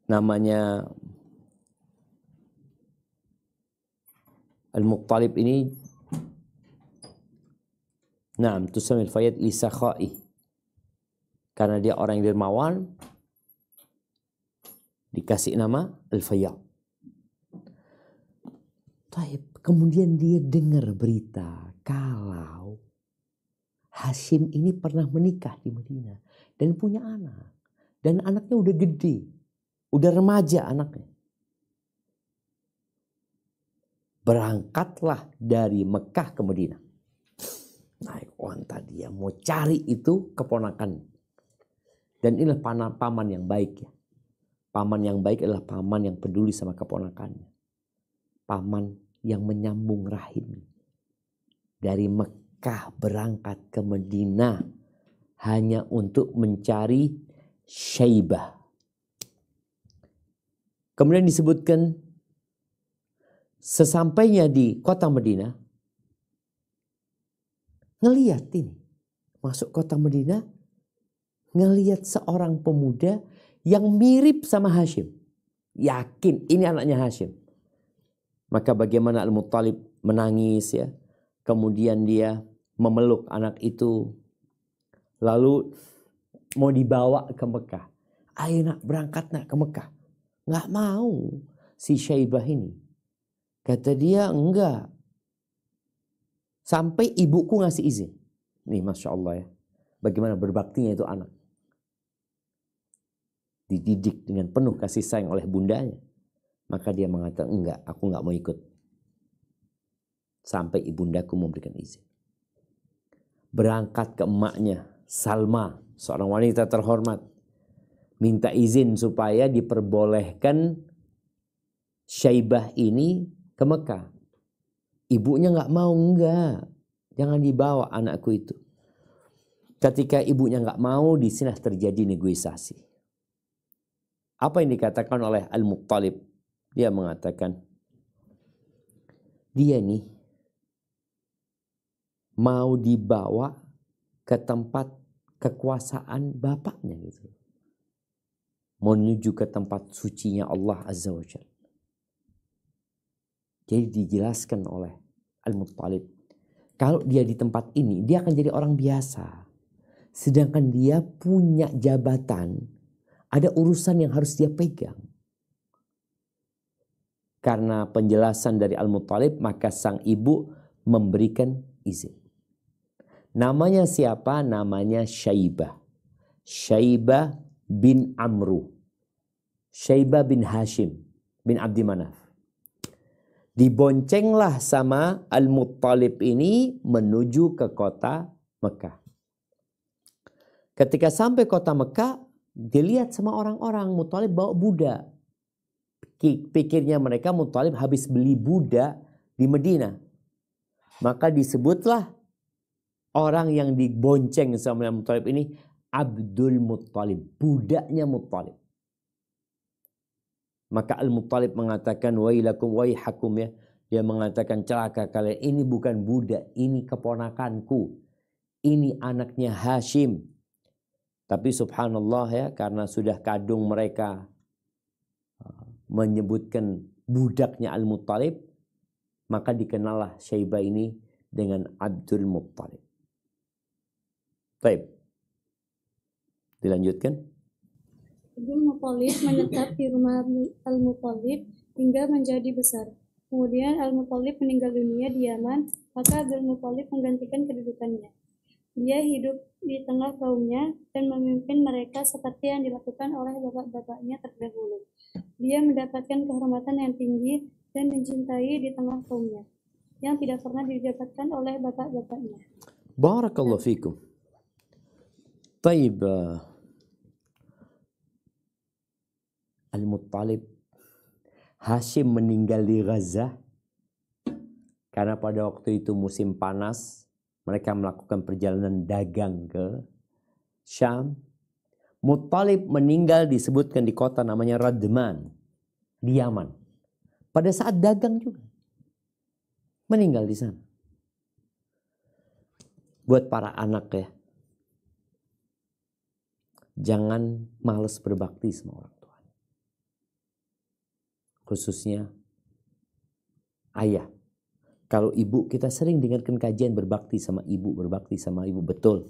namanya Al-Muttalib ini tusamil Fayyad li sakha'i, karena dia orang yang dermawan dikasih nama Al-Fayyad. Kemudian dia dengar berita kalau Hashim ini pernah menikah di Madinah dan punya anak. Dan anaknya udah gede, udah remaja anaknya. Berangkatlah dari Mekah ke Madinah. Naik onta dia mau cari itu keponakan. Dan inilah paman yang baik ya. Paman yang baik adalah paman yang peduli sama keponakannya. Paman yang menyambung rahim. Dari Mekah berangkat ke Madinah hanya untuk mencari Syaibah. Kemudian disebutkan sesampainya di kota Madinah, ngelihat ini masuk kota Madinah, ngelihat seorang pemuda yang mirip sama Hashim. Yakin ini anaknya Hashim. Maka bagaimana Al-Muttalib menangis ya. Kemudian dia memeluk anak itu. Lalu mau dibawa ke Mekah. Ayo nak berangkat nak ke Mekah. Nggak mau si Syaibah ini. Kata dia enggak. Sampai ibuku ngasih izin. Nih Masya Allah ya. Bagaimana berbaktinya itu anak. Dididik dengan penuh kasih sayang oleh bundanya. Maka dia mengatakan enggak, aku enggak mau ikut. Sampai ibundaku memberikan izin. Berangkat ke emaknya, Salma, seorang wanita terhormat. Minta izin supaya diperbolehkan Syaibah ini ke Mekah. Ibunya enggak mau, enggak. Jangan dibawa anakku itu. Ketika ibunya enggak mau, di sini terjadi negosiasi. Apa yang dikatakan oleh Al-Muttalib? Dia mengatakan, dia nih mau dibawa ke tempat kekuasaan bapaknya gitu. Menuju ke tempat sucinya Allah Azza wa Jalla. Jadi dijelaskan oleh Al-Muttalib, kalau dia di tempat ini, dia akan jadi orang biasa. Sedangkan dia punya jabatan, ada urusan yang harus dia pegang. Karena penjelasan dari Al-Muttalib, maka sang ibu memberikan izin. Namanya siapa? Namanya Syaibah. Syaibah bin Amru. Syaibah bin Hashim bin Abdi Manaf. Diboncenglah sama Al-Muttalib ini menuju ke kota Mekah. Ketika sampai kota Mekah, dilihat sama orang-orang Muttalib bawa budak. Pikirnya mereka Muttalib habis beli budak di Madinah. Maka disebutlah orang yang dibonceng sama Muttalib ini Abdul Muttalib, budaknya Muttalib. Maka Al-Muttalib mengatakan wailakum waihakum ya. Dia mengatakan celaka kalian, ini bukan budak, ini keponakanku. Ini anaknya Hashim. Tapi subhanallah ya, karena sudah kadung mereka menyebutkan budaknya Al-Muttalib, maka dikenallah Syaibah ini dengan Abdul Muttalib. Baik. Dilanjutkan. Abdul Muttalib menetap di rumah Al-Muttalib hingga menjadi besar. Kemudian Al-Muttalib meninggal dunia di Yaman, maka Abdul Muttalib menggantikan kedudukannya. Dia hidup di tengah kaumnya dan memimpin mereka seperti yang dilakukan oleh bapak-bapaknya terdahulu. Dia mendapatkan kehormatan yang tinggi dan dicintai di tengah kaumnya, yang tidak pernah didapatkan oleh bapak-bapaknya. Barakallahu fikum. Taib, Al-Muttalib, Hashim meninggal di Gaza karena pada waktu itu musim panas. Mereka melakukan perjalanan dagang ke Syam. Muttalib meninggal disebutkan di kota namanya Radman di Yaman. Pada saat dagang juga. Meninggal di sana. Buat para anak ya. Jangan malas berbakti sama orang tua. Khususnya ayah. Kalau ibu, kita sering dengarkan kajian berbakti sama ibu, berbakti sama ibu. Betul.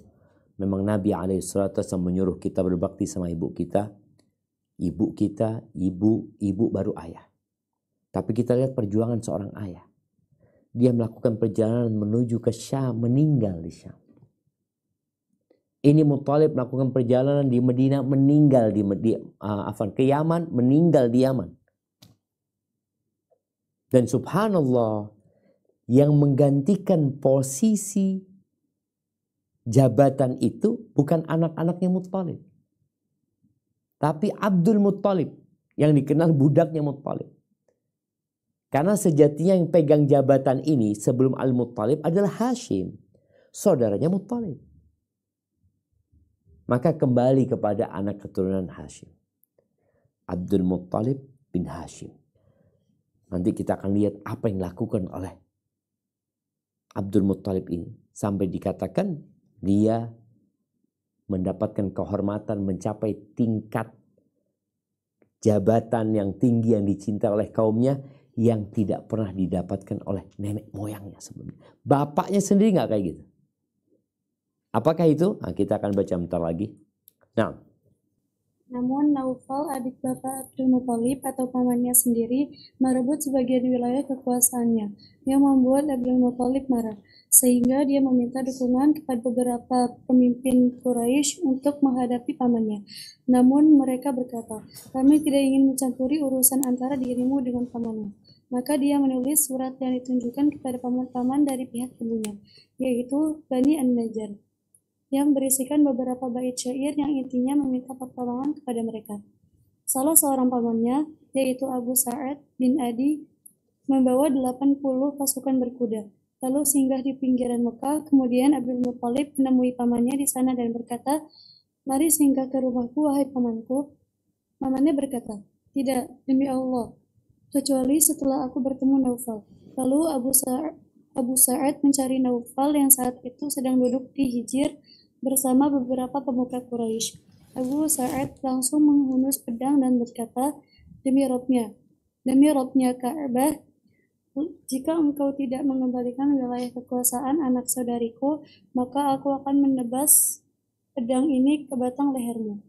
Memang Nabi SAW menyuruh kita berbakti sama ibu kita. Ibu kita, ibu baru ayah. Tapi kita lihat perjuangan seorang ayah. Dia melakukan perjalanan menuju ke Syam, meninggal di Syam. Ini Muttalib melakukan perjalanan di Madinah, meninggal ke Yaman, meninggal di Yaman. Dan subhanallah, yang menggantikan posisi jabatan itu bukan anak-anaknya Muttalib, tapi Abdul Muttalib yang dikenal budaknya Muttalib. Karena sejatinya yang pegang jabatan ini sebelum Al-Muttalib adalah Hashim, saudaranya Muttalib. Maka kembali kepada anak keturunan Hashim, Abdul Muttalib bin Hashim. Nanti kita akan lihat apa yang dilakukan oleh Abdul Muttalib ini. Sampai dikatakan dia mendapatkan kehormatan, mencapai tingkat jabatan yang tinggi yang dicintai oleh kaumnya, yang tidak pernah didapatkan oleh nenek moyangnya sebelumnya. Bapaknya sendiri nggak kayak gitu. Apakah itu? Nah, kita akan baca bentar lagi. Nah, namun Naufal, adik bapak Abdul Muthalib atau pamannya sendiri, merebut sebagian wilayah kekuasaannya, yang membuat Abdul Muthalib marah, sehingga dia meminta dukungan kepada beberapa pemimpin Quraisy untuk menghadapi pamannya. Namun mereka berkata, kami tidak ingin mencampuri urusan antara dirimu dengan pamanmu. Maka dia menulis surat yang ditunjukkan kepada paman-paman dari pihak ibunya, yaitu Bani An-Najjar, yang berisikan beberapa bait syair yang intinya meminta pertolongan kepada mereka. Salah seorang pamannya, yaitu Abu Sa'ad bin Adi, membawa 80 pasukan berkuda, lalu singgah di pinggiran Mekah. Kemudian Abdul Muthalib menemui pamannya di sana dan berkata, mari singgah ke rumahku, wahai pamanku. Pamannya berkata, tidak, demi Allah, kecuali setelah aku bertemu Naufal. Lalu Abu Sa'ad mencari Naufal yang saat itu sedang duduk di Hijr bersama beberapa pemuka Quraisy. Abu Sa'ad langsung menghunus pedang dan berkata, demi Robnya Ka'bah, jika engkau tidak mengembalikan wilayah kekuasaan anak saudariku, maka aku akan menebas pedang ini ke batang lehermu.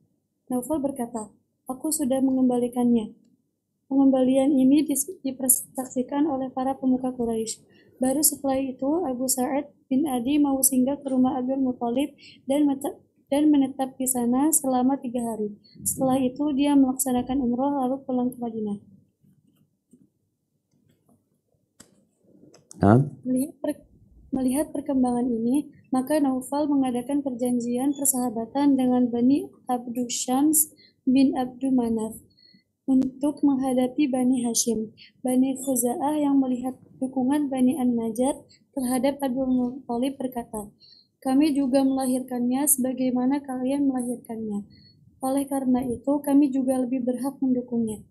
Naufal berkata, aku sudah mengembalikannya. Pengembalian ini dipersaksikan oleh para pemuka Quraisy. Baru setelah itu Abu Sa'ad bin Adi mau singgah ke rumah Abdul Muthalib dan menetap di sana selama 3 hari. Setelah itu dia melaksanakan umroh lalu pulang ke Madinah. Melihat perkembangan ini, maka Naufal mengadakan perjanjian persahabatan dengan Bani Abdu Syams bin Abdu Manaf untuk menghadapi Bani Hashim. Bani Khuza'ah yang melihat dukungan Bani An-Najjar terhadap Abdul Muthalib berkata, kami juga melahirkannya sebagaimana kalian melahirkannya. Oleh karena itu, kami juga lebih berhak mendukungnya.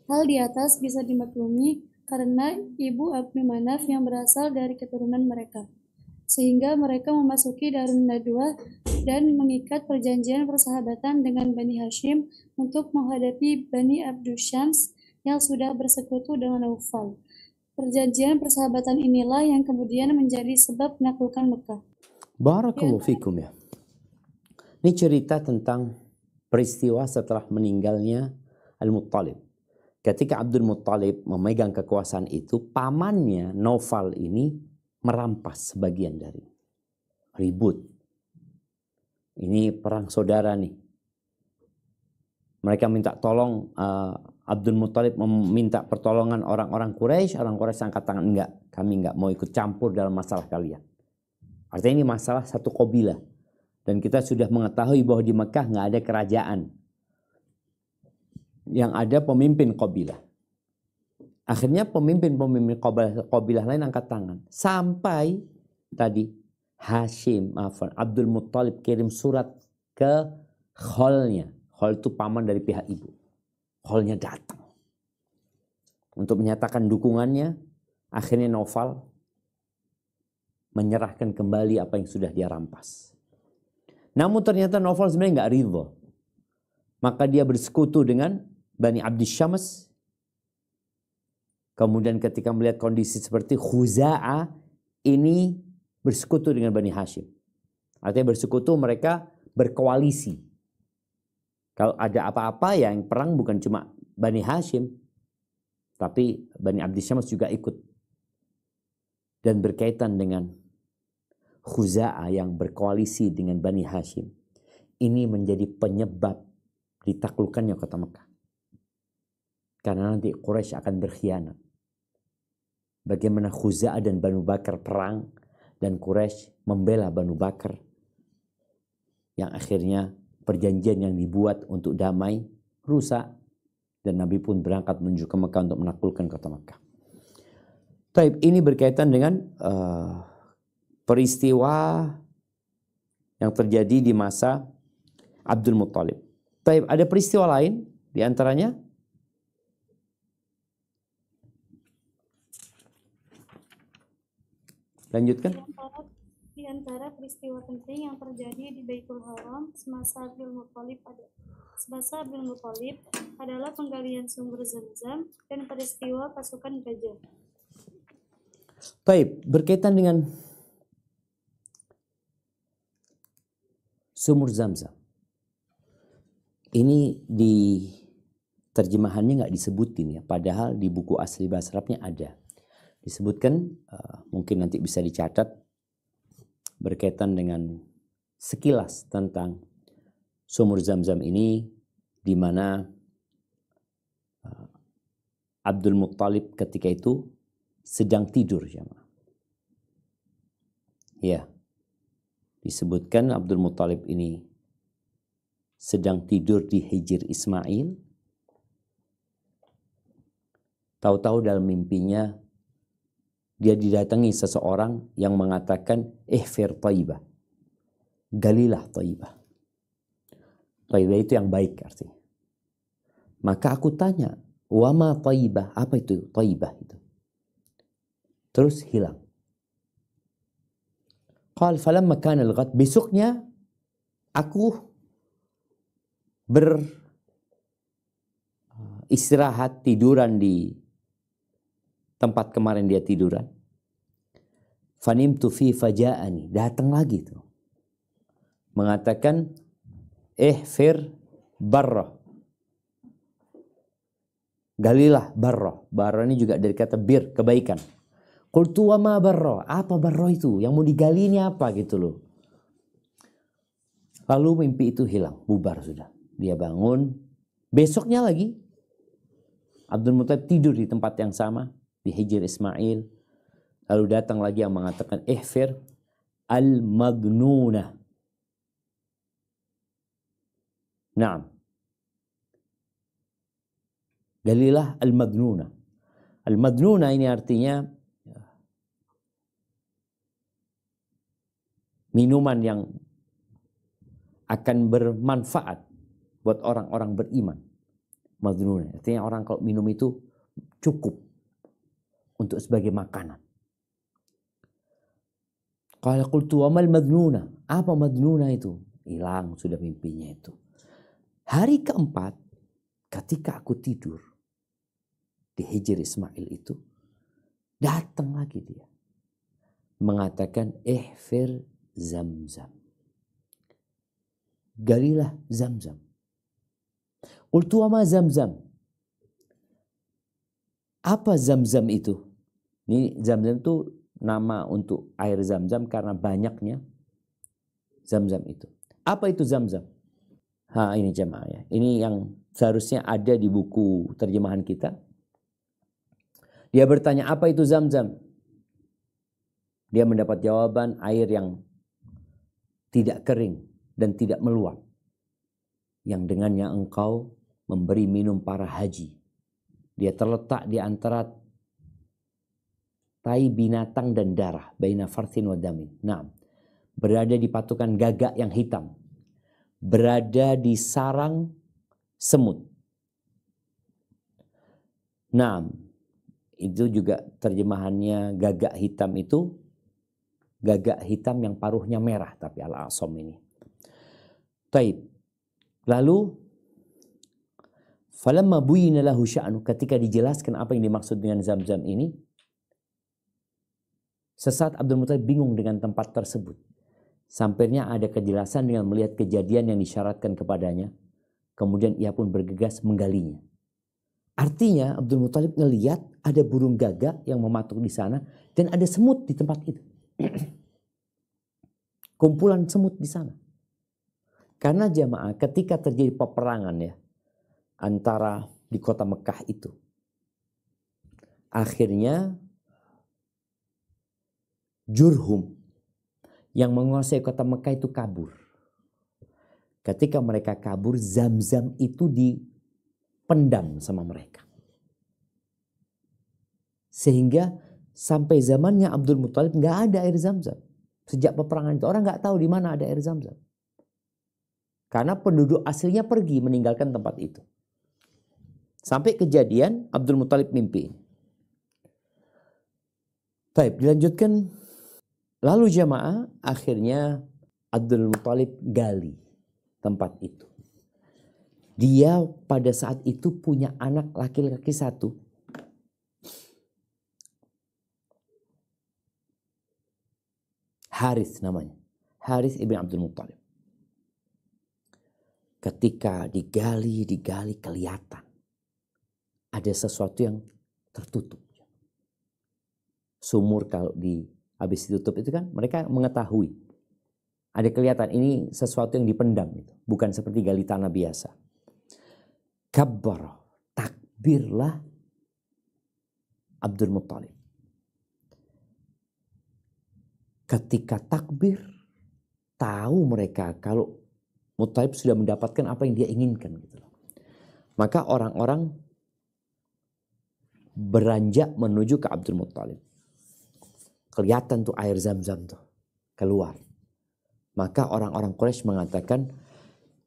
Hal di atas bisa dimaklumi karena ibu Abdu Manaf yang berasal dari keturunan mereka. Sehingga mereka memasuki Darun Nadwa dan mengikat perjanjian persahabatan dengan Bani Hashim untuk menghadapi Bani Abdu Syams yang sudah bersekutu dengan Naufal. Perjanjian persahabatan inilah yang kemudian menjadi sebab menaklukkan Mekah. Barakallahu fikum ya. Ini cerita tentang peristiwa setelah meninggalnya Al-Muttalib. Ketika Abdul Muttalib memegang kekuasaan itu, pamannya Naufal ini merampas sebagian dari ribut. Ini perang saudara nih. Mereka minta tolong, Abdul Muttalib meminta pertolongan orang-orang Quraisy. Orang Quraisy angkat tangan, enggak, kami enggak mau ikut campur dalam masalah kalian. Artinya ini masalah satu qabilah. Dan kita sudah mengetahui bahwa di Mekah nggak ada kerajaan. Yang ada pemimpin qabilah. Akhirnya pemimpin-pemimpin qabilah lain angkat tangan. Sampai tadi Abdul Muttalib kirim surat ke kholnya. Khol itu paman dari pihak ibu. Kholnya datang untuk menyatakan dukungannya. Akhirnya Naufal menyerahkan kembali apa yang sudah dia rampas. Namun ternyata Naufal sebenarnya nggak ridho. Maka dia bersekutu dengan Bani Abdis Syams. Kemudian ketika melihat kondisi seperti Khuza'ah ini bersekutu dengan Bani Hashim. Artinya bersekutu, mereka berkoalisi. Kalau ada apa-apa ya yang perang bukan cuma Bani Hashim, tapi Bani Abdis Syams juga ikut. Dan berkaitan dengan Khuza'ah yang berkoalisi dengan Bani Hashim. Ini menjadi penyebab ditaklukkannya kota Mekah. Karena nanti Quraisy akan berkhianat. Bagaimana Khuza'ah dan Banu Bakar perang dan Quraisy membela Banu Bakar. Yang akhirnya perjanjian yang dibuat untuk damai rusak. Dan Nabi pun berangkat menuju ke Mekah untuk menaklukkan kota Mekah. Taib, ini berkaitan dengan peristiwa yang terjadi di masa Abdul Muttalib. Taib, ada peristiwa lain di antaranya? Lanjutkan. Di antara peristiwa penting yang terjadi di Baitul Haram semasa Abdul Muttalib adalah penggalian sumber Zam-Zam dan peristiwa pasukan gajah. Baik, berkaitan dengan sumur Zam-Zam. Ini di terjemahannya nggak disebutin ya, padahal di buku asli bahasa Arabnya ada. Disebutkan, mungkin nanti bisa dicatat, berkaitan dengan sekilas tentang sumur Zam-Zam ini, di mana Abdul Muttalib ketika itu sedang tidur. Ya, disebutkan Abdul Muttalib ini sedang tidur di Hijr Ismail. Tahu-tahu dalam mimpinya dia didatangi seseorang yang mengatakan, ihfir Taibah. Galilah Taibah. Taibah itu yang baik artinya. Maka aku tanya, wama Taibah? Apa itu Taibah itu? Terus hilang. Qal falamma kana al-ghad. Besoknya aku beristirahat tiduran di tempat kemarin dia tiduran. Fanimtu fi faja'ani. Datang lagi tuh. Mengatakan, ihfir barrah. Galilah barrah. Barrah ini juga dari kata bir, kebaikan. Qultu wa ma barrah. Apa barrah itu? Yang mau digali ini apa gitu loh. Lalu mimpi itu hilang. Bubar sudah. Dia bangun. Besoknya lagi. Abdul Muttalib tidur di tempat yang sama. Di Hijr Ismail. Lalu datang lagi yang mengatakan ihfir al-madnunah. Naam. Galilah al-madnunah. Al-madnunah ini artinya minuman yang akan bermanfaat buat orang-orang beriman. Madnunah. Artinya orang kalau minum itu cukup untuk sebagai makanan. Qala qultu wa mal madnuna? Apa madnuna itu? Hilang sudah mimpinya itu. Hari keempat ketika aku tidur di Hijr Ismail itu, datang lagi dia. Mengatakan ihfir Zam-Zam. Galilah Zam-Zam. Qultu wa ma Zam-Zam? Apa Zam-Zam itu? Ini Zam-Zam itu nama untuk air Zam-Zam karena banyaknya Zam-Zam itu. Apa itu Zam-Zam? Ini jemaah ya. Ini yang seharusnya ada di buku terjemahan kita. Dia bertanya, apa itu Zam-Zam? Dia mendapat jawaban air yang tidak kering dan tidak meluap, yang dengannya engkau memberi minum para haji. Dia terletak di antara tai binatang dan darah, baina farthin wa damin. Nah, berada di patukan gagak yang hitam, berada di sarang semut. Nah, itu juga terjemahannya gagak hitam itu, gagak hitam yang paruhnya merah, tapi al-asom ini. Taib. Lalu, falamma buyina lahu sya'nu, ketika dijelaskan apa yang dimaksud dengan Zam-Zam ini, sesaat Abdul Muthalib bingung dengan tempat tersebut. Sampainya ada kejelasan dengan melihat kejadian yang disyaratkan kepadanya. Kemudian ia pun bergegas menggalinya. Artinya Abdul Muthalib ngelihat ada burung gagak yang mematuk di sana dan ada semut di tempat itu. Kumpulan semut di sana. Karena jamaah ketika terjadi peperangan ya antara di kota Mekah itu, akhirnya Jurhum yang menguasai kota Mekah itu kabur. Ketika mereka kabur, Zam-Zam itu dipendam sama mereka. Sehingga sampai zamannya Abdul Muthalib nggak ada air Zam-Zam. Sejak peperangan itu orang nggak tahu di mana ada air Zam-Zam. Karena penduduk aslinya pergi meninggalkan tempat itu. Sampai kejadian Abdul Muthalib mimpi. Baik, dilanjutkan. Lalu jamaah akhirnya Abdul Muthalib gali tempat itu. Dia pada saat itu punya anak laki-laki satu. Harith namanya. Harith ibn Abdul Muthalib. Ketika digali kelihatan. Ada sesuatu yang tertutup. Sumur kalau habis ditutup itu kan mereka mengetahui. Ada kelihatan ini sesuatu yang dipendam. Bukan seperti gali tanah biasa. Kabbar, takbirlah Abdul Muthalib. Ketika takbir, tahu mereka kalau Muthalib sudah mendapatkan apa yang dia inginkan. Maka orang-orang beranjak menuju ke Abdul Muthalib. Kelihatan tuh air Zam-Zam tuh keluar. Maka orang-orang Quraisy mengatakan,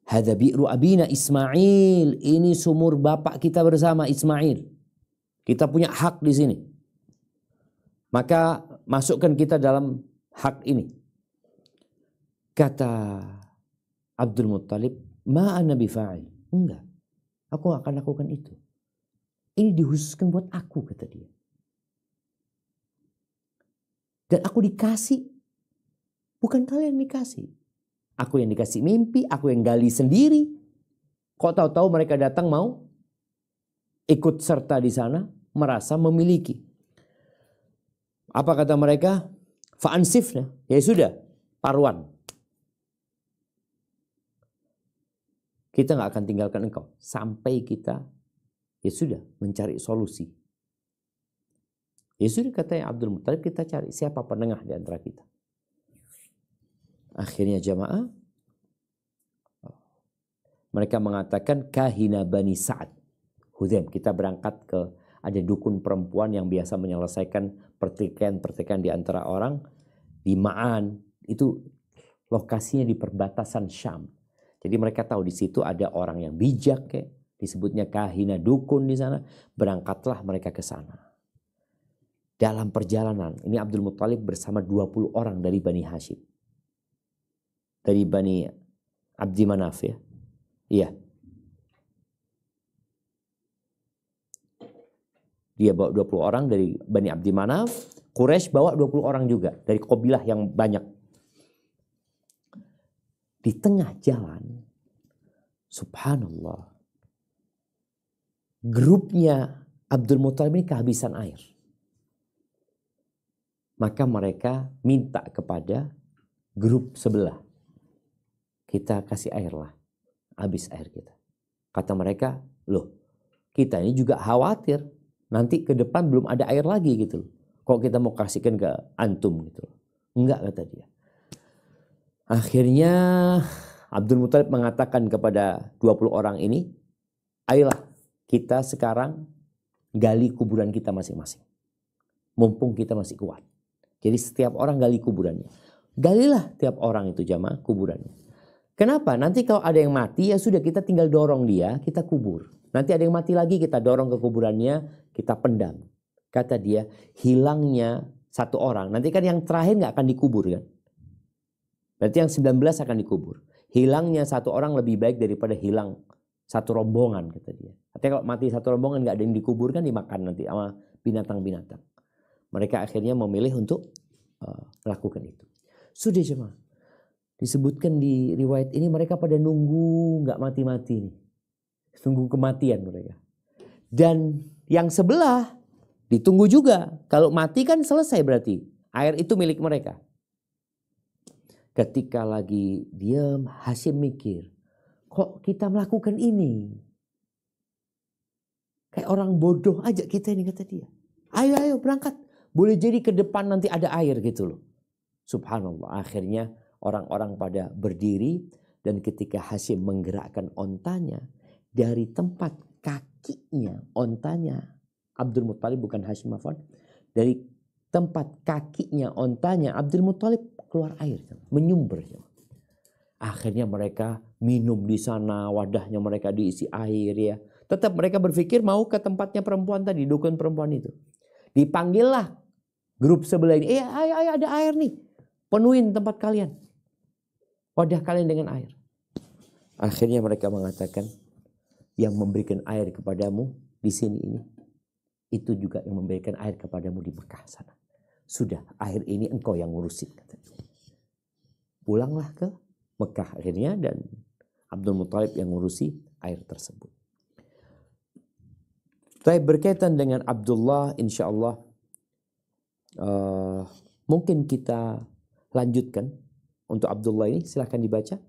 hadza bi'ru abina Ismail, ini sumur bapak kita bersama Ismail. Kita punya hak di sini. Maka masukkan kita dalam hak ini. Kata Abdul Muthalib, ma ana bifa'il. Enggak. Aku akan lakukan itu. Ini dikhususkan buat aku, kata dia. Dan aku dikasih. Bukan kalian yang dikasih. Aku yang dikasih mimpi, aku yang gali sendiri. Kok tahu-tahu mereka datang mau ikut serta di sana, merasa memiliki. Apa kata mereka? Fa'ansifna. Ya sudah, paruan. Kita nggak akan tinggalkan engkau sampai kita ya sudah mencari solusi. Ya sudah, katanya Abdul Muthalib, kita cari siapa penengah di antara kita. Akhirnya jamaah mereka mengatakan kahina Bani Sa'ad. Hudzaim, kita berangkat ke ada dukun perempuan yang biasa menyelesaikan pertikaian-pertikaian di antara orang di Ma'an. Itu lokasinya di perbatasan Syam. Jadi mereka tahu di situ ada orang yang bijak, kayak disebutnya kahina, dukun di sana. Berangkatlah mereka ke sana. Dalam perjalanan, ini Abdul Muthalib bersama 20 orang dari Bani Hashim. Dari Bani Abdi Manaf ya. Iya. Dia bawa 20 orang dari Bani Abdi Manaf. Quraisy bawa 20 orang juga dari kabilah yang banyak. Di tengah jalan, subhanallah, grupnya Abdul Muthalib ini kehabisan air. Maka mereka minta kepada grup sebelah, kita kasih air lah, habis air kita. Kata mereka, loh kita ini juga khawatir nanti ke depan belum ada air lagi gitu. Kok kita mau kasihkan ke antum gitu. Enggak, kata dia. Akhirnya Abdul Muthalib mengatakan kepada 20 orang ini, ayolah kita sekarang gali kuburan kita masing-masing. Mumpung kita masih kuat. Jadi setiap orang gali kuburannya. Galilah tiap orang itu jamaah kuburannya. Kenapa? Nanti kalau ada yang mati ya sudah kita tinggal dorong dia, kita kubur. Nanti ada yang mati lagi kita dorong ke kuburannya, kita pendam. Kata dia, hilangnya satu orang. Nanti kan yang terakhir gak akan dikubur kan. Berarti yang 19 akan dikubur. Hilangnya satu orang lebih baik daripada hilang satu rombongan, kata dia. Artinya kalau mati satu rombongan gak ada yang dikubur kan dimakan nanti sama binatang-binatang. Mereka akhirnya memilih untuk melakukan itu. Sudah jemaah. Disebutkan di riwayat ini mereka pada nunggu gak mati-mati nih. Tunggu kematian mereka. Dan yang sebelah ditunggu juga. Kalau mati kan selesai berarti. Air itu milik mereka. Ketika lagi diam, Hashim mikir. Kok kita melakukan ini? Kayak orang bodoh aja kita ini, kata dia. Ayo berangkat. Boleh jadi ke depan nanti ada air gitu loh. Subhanallah. Akhirnya orang-orang pada berdiri. Dan ketika Hashim menggerakkan ontanya. Dari tempat kakinya, ontanya. Abdul Muthalib bukan Hashim Affan. Dari tempat kakinya, ontanya Abdul Muthalib keluar air. Menyumber. Akhirnya mereka minum di sana. Wadahnya mereka diisi air ya. Tetap mereka berpikir mau ke tempatnya perempuan tadi. Dukun perempuan itu. Dipanggillah grup sebelah ini. Ayo ada air nih. Penuhin tempat kalian. Wadah kalian dengan air. Akhirnya mereka mengatakan. Yang memberikan air kepadamu di sini ini. Itu juga yang memberikan air kepadamu di Mekah sana. Sudah air ini engkau yang ngurusin. Katanya. Pulanglah ke Mekah akhirnya. Dan Abdul Muthalib yang ngurusi air tersebut. Tapi berkaitan dengan Abdullah insya Allah. Mungkin kita lanjutkan. Untuk Abdullah ini silahkan dibaca.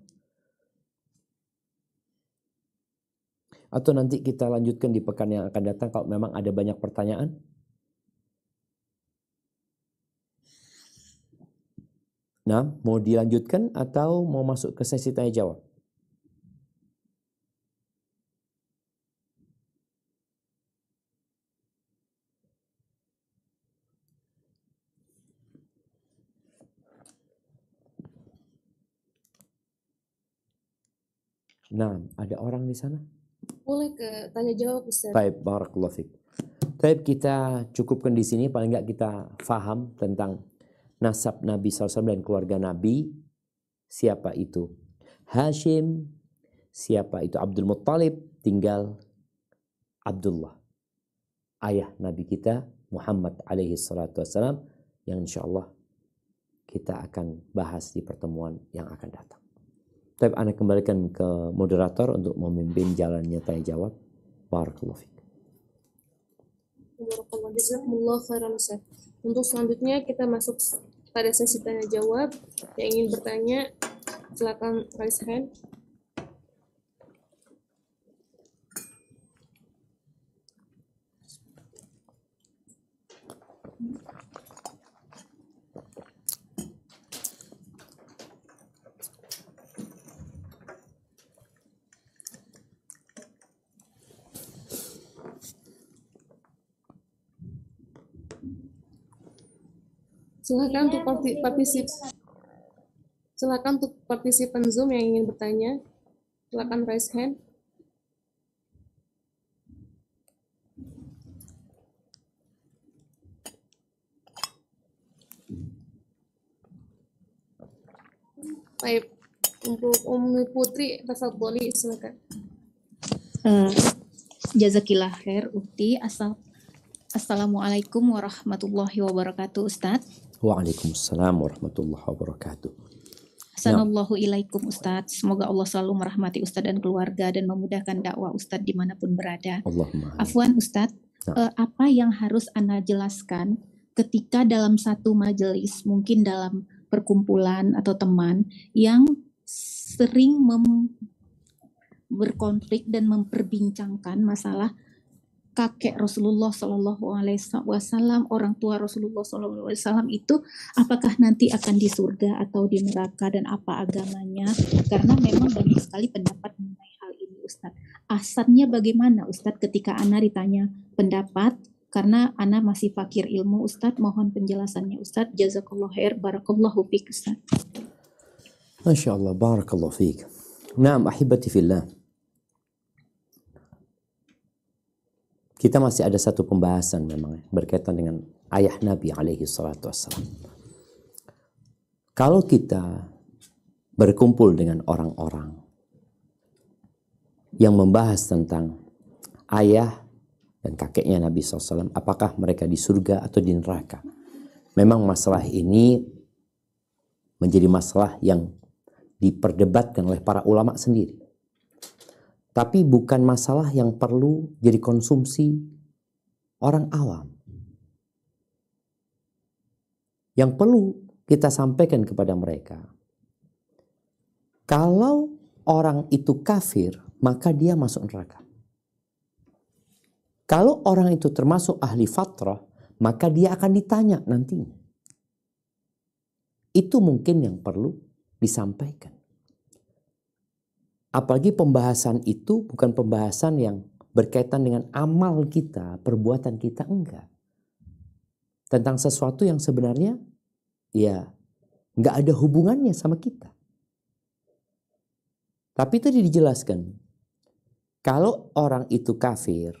Atau nanti kita lanjutkan di pekan yang akan datang kalau memang ada banyak pertanyaan. Nah, mau dilanjutkan atau mau masuk ke sesi tanya jawab? Nah, ada orang di sana? Boleh ke tanya jawab Ustaz. Baik, barakallahu fiik. Baik, kita cukupkan di sini. Paling enggak kita faham tentang nasab Nabi SAW dan keluarga Nabi. Siapa itu Hashim, siapa itu Abdul Muthalib, tinggal Abdullah. Ayah Nabi kita Muhammad alaihi salatu wassalam. Yang insya Allah kita akan bahas di pertemuan yang akan datang. Tapi Anda kembalikan ke moderator untuk memimpin jalannya tanya jawab. Barakallahu fiik. Jazakumullah khairan Ustaz. Untuk selanjutnya kita masuk pada sesi tanya jawab. Yang ingin bertanya silakan raise hand. Silakan untuk partisipan Zoom yang ingin bertanya. Silakan raise hand. Baik, untuk Ummi Putri, tafadholi silakan. Jazakillah khair Ukti. Assalamualaikum warahmatullahi wabarakatuh Ustadz. Waalaikumsalam warahmatullahi wabarakatuh. Assalamualaikum ilaikum Ustadz. Semoga Allah selalu merahmati Ustadz dan keluarga dan memudahkan dakwah Ustadz dimanapun berada. Allahumma. Afwan Ustadz, apa yang harus Anda jelaskan ketika dalam satu majelis, mungkin dalam perkumpulan atau teman yang sering berkonflik dan memperbincangkan masalah kakek Rasulullah Shallallahu Alaihi Wasallam, orang tua Rasulullah Shallallahu Alaihi Wasallam itu apakah nanti akan di surga atau di neraka dan apa agamanya? Karena memang banyak sekali pendapat mengenai hal ini, Ustadz. Asalnya bagaimana, Ustadz, ketika Ana ditanya pendapat? Karena Ana masih fakir ilmu, Ustadz. Mohon penjelasannya, Ustadz. Jazakallah khair, barakallahu fiik, Ustadz. Masya Allah, barakallahu fiik. Naam, ahibati fillah. Kita masih ada satu pembahasan memang berkaitan dengan ayah Nabi alaihi salatu wassalam. Kalau kita berkumpul dengan orang-orang yang membahas tentang ayah dan kakeknya Nabi SAW, apakah mereka di surga atau di neraka? Memang masalah ini menjadi masalah yang diperdebatkan oleh para ulama sendiri. Tapi bukan masalah yang perlu jadi konsumsi orang awam. Yang perlu kita sampaikan kepada mereka, kalau orang itu kafir, maka dia masuk neraka. Kalau orang itu termasuk ahli fatrah, maka dia akan ditanya nantinya. Itu mungkin yang perlu disampaikan. Apalagi pembahasan itu bukan pembahasan yang berkaitan dengan amal kita, perbuatan kita, enggak. Tentang sesuatu yang sebenarnya ya enggak ada hubungannya sama kita. Tapi tadi dijelaskan, kalau orang itu kafir,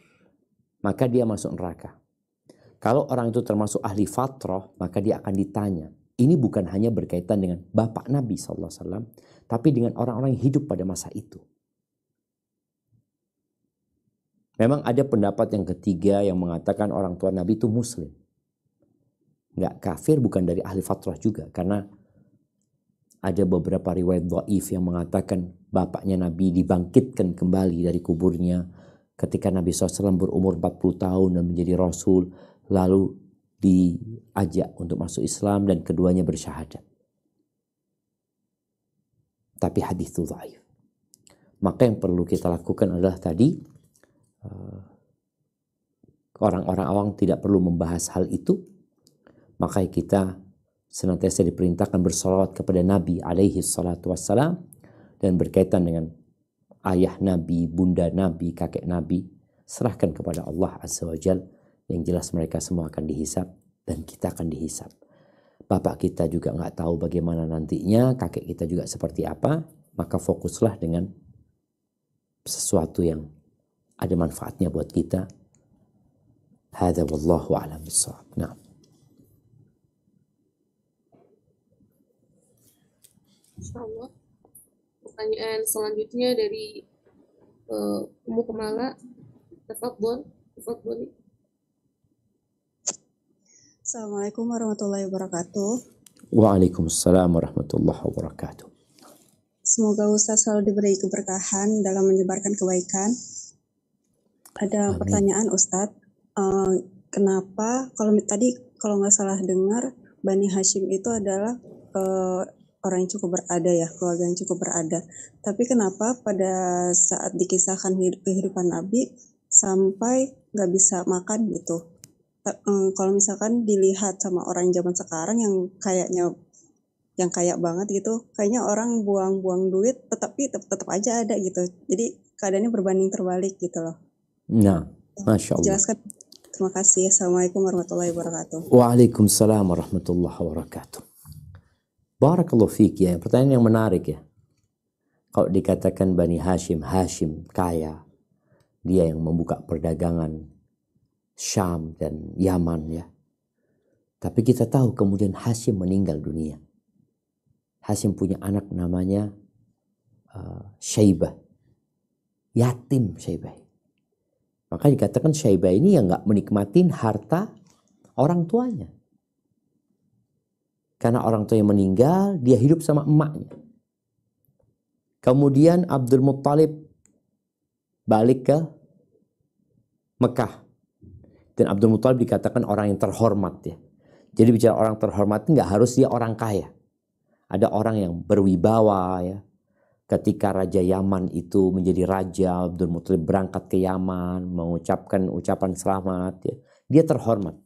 maka dia masuk neraka. Kalau orang itu termasuk ahli fatrah, maka dia akan ditanya. Ini bukan hanya berkaitan dengan bapak Nabi SAW, tapi dengan orang-orang yang hidup pada masa itu. Memang ada pendapat yang ketiga yang mengatakan orang tua Nabi itu muslim. Nggak kafir, bukan dari ahli fatrah juga. Karena ada beberapa riwayat dhaif yang mengatakan bapaknya Nabi dibangkitkan kembali dari kuburnya ketika Nabi SAW berumur 40 tahun dan menjadi Rasul. Lalu diajak untuk masuk Islam dan keduanya bersyahadat. Tapi hadis itu dhaif. Maka yang perlu kita lakukan adalah tadi, orang-orang awam tidak perlu membahas hal itu. Maka kita senantiasa diperintahkan bersalawat kepada Nabi alaihi salatu wassalam, dan berkaitan dengan ayah Nabi, bunda Nabi, kakek Nabi, serahkan kepada Allah Azza wa Jalla. Yang jelas mereka semua akan dihisab dan kita akan dihisab. Bapak kita juga nggak tahu bagaimana nantinya, kakek kita juga seperti apa, maka fokuslah dengan sesuatu yang ada manfaatnya buat kita. Hadza wallahu a'lam bissawab. Nah. Insyaallah. Pertanyaan selanjutnya dari Ummu Kemala. Tafadhol. Assalamualaikum warahmatullahi wabarakatuh. Waalaikumsalam warahmatullahi wabarakatuh. Semoga Ustaz selalu diberi keberkahan dalam menyebarkan kebaikan. Ada Amin. Pertanyaan Ustaz, kenapa kalau nggak salah dengar Bani Hashim itu adalah orang yang cukup berada ya, keluarga yang cukup berada. Tapi kenapa pada saat dikisahkan kehidupan Nabi sampai nggak bisa makan gitu? Kalau misalkan dilihat sama orang zaman sekarang yang kayaknya yang kaya banget gitu, kayaknya orang buang-buang duit tetapi tetap aja ada gitu. Jadi keadaannya berbanding terbalik gitu loh. Nah, Masya Allah. Jelaskan. Terima kasih. Assalamualaikum warahmatullahi wabarakatuh. Waalaikumsalam warahmatullahi wabarakatuh. Barakallahu fiik ya. Pertanyaan yang menarik ya. Kalau dikatakan Bani Hashim kaya, dia yang membuka perdagangan Syam dan Yaman ya. Tapi kita tahu kemudian Hashim meninggal dunia. Hashim punya anak namanya Syaibah. Yatim Syaibah. Maka dikatakan Syaibah ini yang gak menikmatin harta orang tuanya. Karena orang tuanya meninggal, dia hidup sama emaknya. Kemudian Abdul Muttalib balik ke Mekah. Dan Abdul Muttalib dikatakan orang yang terhormat ya. Jadi bicara orang terhormat nggak harus dia orang kaya. Ada orang yang berwibawa ya, ketika Raja Yaman itu menjadi raja, Abdul Muthalib berangkat ke Yaman mengucapkan ucapan selamat, ya, dia terhormat.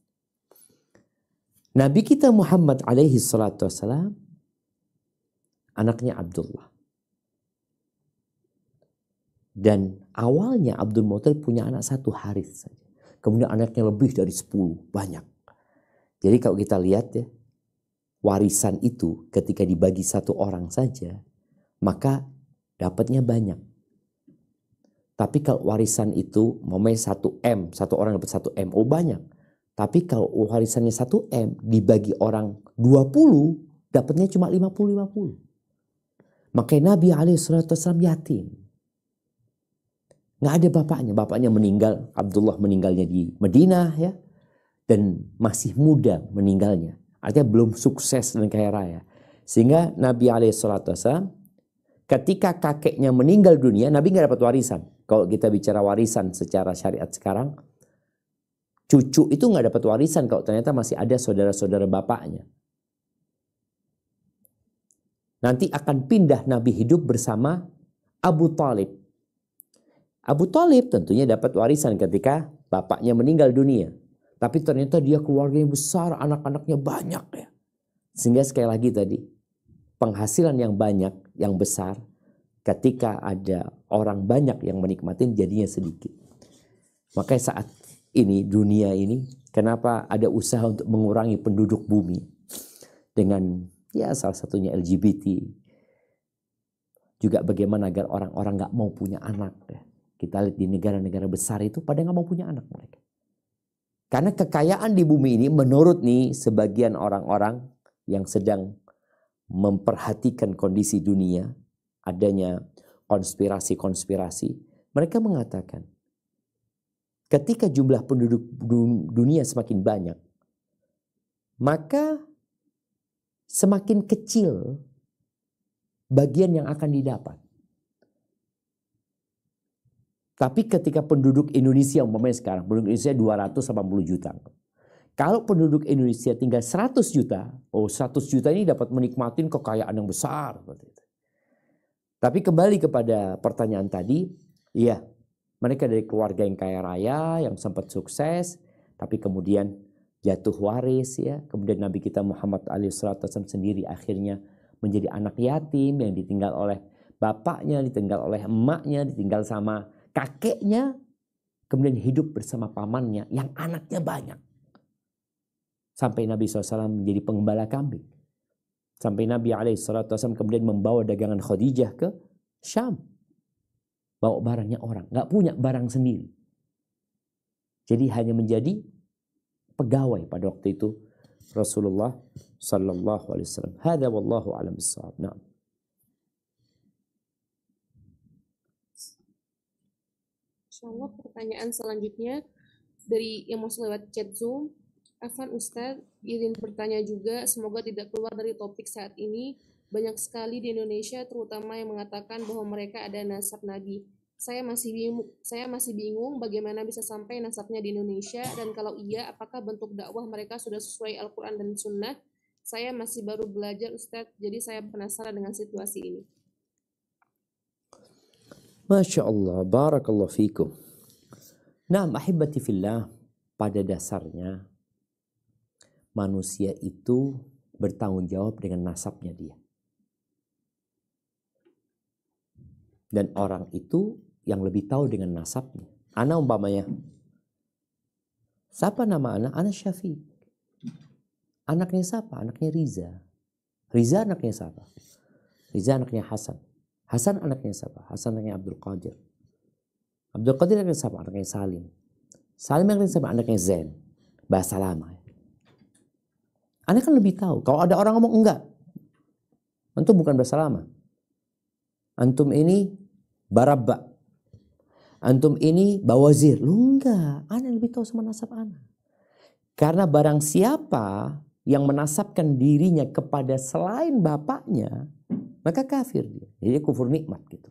Nabi kita Muhammad alaihi salatu wassalam, anaknya Abdullah. Dan awalnya Abdul Muthalib punya anak satu, Harith saja. Kemudian anaknya lebih dari 10, banyak. Jadi kalau kita lihat ya, warisan itu ketika dibagi satu orang saja, maka dapatnya banyak. Tapi kalau warisan itu momennya 1M, satu orang dapat 1M, oh banyak. Tapi kalau warisannya 1M dibagi orang 20, dapatnya cuma 50-50. Makanya Nabi SAW yatim. Nggak ada bapaknya. Bapaknya meninggal, Abdullah meninggalnya di Madinah ya. Dan masih muda meninggalnya. Artinya belum sukses dan kaya raya. Sehingga Nabi SAW ketika kakeknya meninggal dunia, Nabi nggak dapat warisan. Kalau kita bicara warisan secara syariat sekarang, cucu itu nggak dapat warisan kalau ternyata masih ada saudara-saudara bapaknya. Nanti akan pindah Nabi hidup bersama Abu Talib. Abu Talib tentunya dapat warisan ketika bapaknya meninggal dunia. Tapi ternyata dia keluarganya besar, anak-anaknya banyak ya. Sehingga sekali lagi tadi, penghasilan yang banyak, yang besar, ketika ada orang banyak yang menikmatin jadinya sedikit. Makanya saat ini, dunia ini, kenapa ada usaha untuk mengurangi penduduk bumi. Dengan ya salah satunya LGBT. Juga bagaimana agar orang-orang gak mau punya anak ya. Kita lihat di negara-negara besar itu pada nggak mau punya anak mereka. Karena kekayaan di bumi ini menurut nih sebagian orang-orang yang sedang memperhatikan kondisi dunia, adanya konspirasi-konspirasi, mereka mengatakan ketika jumlah penduduk dunia semakin banyak, maka semakin kecil bagian yang akan didapat. Tapi ketika penduduk Indonesia, umpamanya sekarang, penduduk Indonesia 280 juta. Kalau penduduk Indonesia tinggal 100 juta, oh 100 juta ini dapat menikmati kekayaan yang besar. Tapi kembali kepada pertanyaan tadi, iya, mereka dari keluarga yang kaya raya, yang sempat sukses, tapi kemudian jatuh waris ya. Kemudian Nabi kita Muhammad SAW sendiri akhirnya menjadi anak yatim yang ditinggal oleh bapaknya, ditinggal oleh emaknya, ditinggal sama kakeknya, kemudian hidup bersama pamannya yang anaknya banyak. Sampai Nabi SAW menjadi pengembala kambing. Sampai Nabi SAW kemudian membawa dagangan Khadijah ke Syam. Bawa barangnya orang, gak punya barang sendiri. Jadi hanya menjadi pegawai pada waktu itu Rasulullah SAW. Hada wallahu a'lam bissawab. Nah. Insyaallah pertanyaan selanjutnya dari yang masuk lewat chat Zoom. Afan Ustadz, izin bertanya juga, semoga tidak keluar dari topik saat ini. Banyak sekali di Indonesia terutama yang mengatakan bahwa mereka ada nasab Nabi. Saya masih bingung bagaimana bisa sampai nasabnya di Indonesia, dan kalau iya apakah bentuk dakwah mereka sudah sesuai Al-Quran dan Sunnah? Saya masih baru belajar Ustadz, jadi saya penasaran dengan situasi ini. Masya Allah, barakallahu fikum. Nah, ahibati fillah, pada dasarnya manusia itu bertanggung jawab dengan nasabnya dia. Dan orang itu yang lebih tahu dengan nasabnya. Ana umpamanya, siapa nama anak? Anak Syafiq. Anaknya siapa? Anaknya Riza. Riza anaknya siapa? Riza anaknya Hasan. Hasan anaknya siapa? Hasan anaknya Abdul Qadir. Abdul Qadir anaknya siapa? Anaknya Salim. Salim anaknya siapa? Anaknya Zain. Bahasa lama. Anda kan lebih tahu. Kalau ada orang ngomong enggak, antum bukan bahasa lama. Antum ini Barabba. Antum ini Bawazir. Lu enggak. Anda lebih tahu sama nasab Anda. Karena barang siapa yang menasabkan dirinya kepada selain bapaknya, maka kafir dia. Jadi kufur nikmat gitu.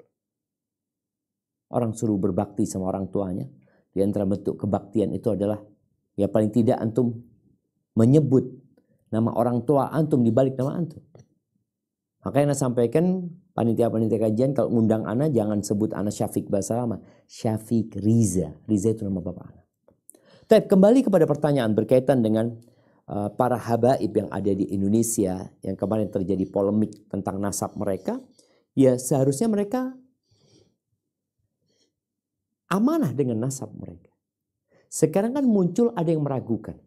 Orang suruh berbakti sama orang tuanya. Di antara bentuk kebaktian itu adalah ya paling tidak antum menyebut nama orang tua antum di balik nama antum. Makanya saya sampaikan panitia-panitia kajian kalau ngundang ana jangan sebut ana Syafiq Basalamah, Syafiq Riza. Riza itu nama bapak ana. Tapi kembali kepada pertanyaan berkaitan dengan para habaib yang ada di Indonesia yang kemarin terjadi polemik tentang nasab mereka, ya seharusnya mereka amanah dengan nasab mereka. Sekarang kan muncul ada yang meragukan.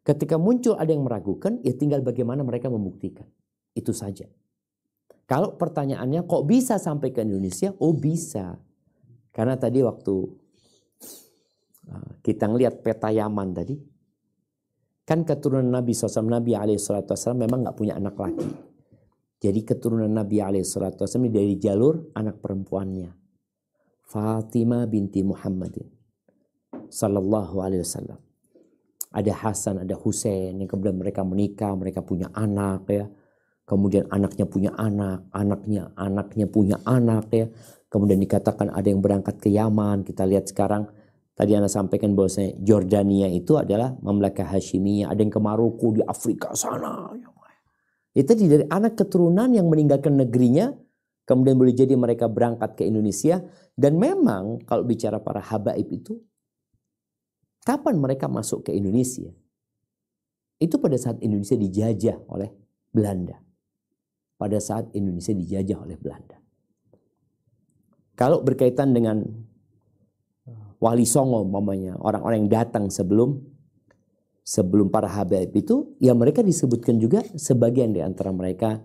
Ketika muncul ada yang meragukan, ya tinggal bagaimana mereka membuktikan. Itu saja. Kalau pertanyaannya kok bisa sampai ke Indonesia? Oh bisa. Karena tadi waktu kita ngelihat peta Yaman tadi, kan keturunan Nabi SAW, Nabi SAW memang nggak punya anak laki. Jadi keturunan Nabi SAW ini dari jalur anak perempuannya. Fatimah binti Muhammadin sallallahu alaihi wasallam. Ada Hasan, ada Husain yang kemudian mereka menikah, mereka punya anak ya. Kemudian anaknya punya anak, anaknya punya anak ya. Kemudian dikatakan ada yang berangkat ke Yaman. Kita lihat sekarang, tadi Anda sampaikan bahwasanya Jordania itu adalah Mamlakah Hashimiyah. Ada yang ke Maroko di Afrika sana. Itu dari anak keturunan yang meninggalkan negerinya, kemudian boleh jadi mereka berangkat ke Indonesia. Dan memang kalau bicara para habaib itu, kapan mereka masuk ke Indonesia? Itu pada saat Indonesia dijajah oleh Belanda. Pada saat Indonesia dijajah oleh Belanda. Kalau berkaitan dengan Wali Songo, mamanya orang-orang yang datang sebelum para habaib itu, ya mereka disebutkan juga sebagian di antara mereka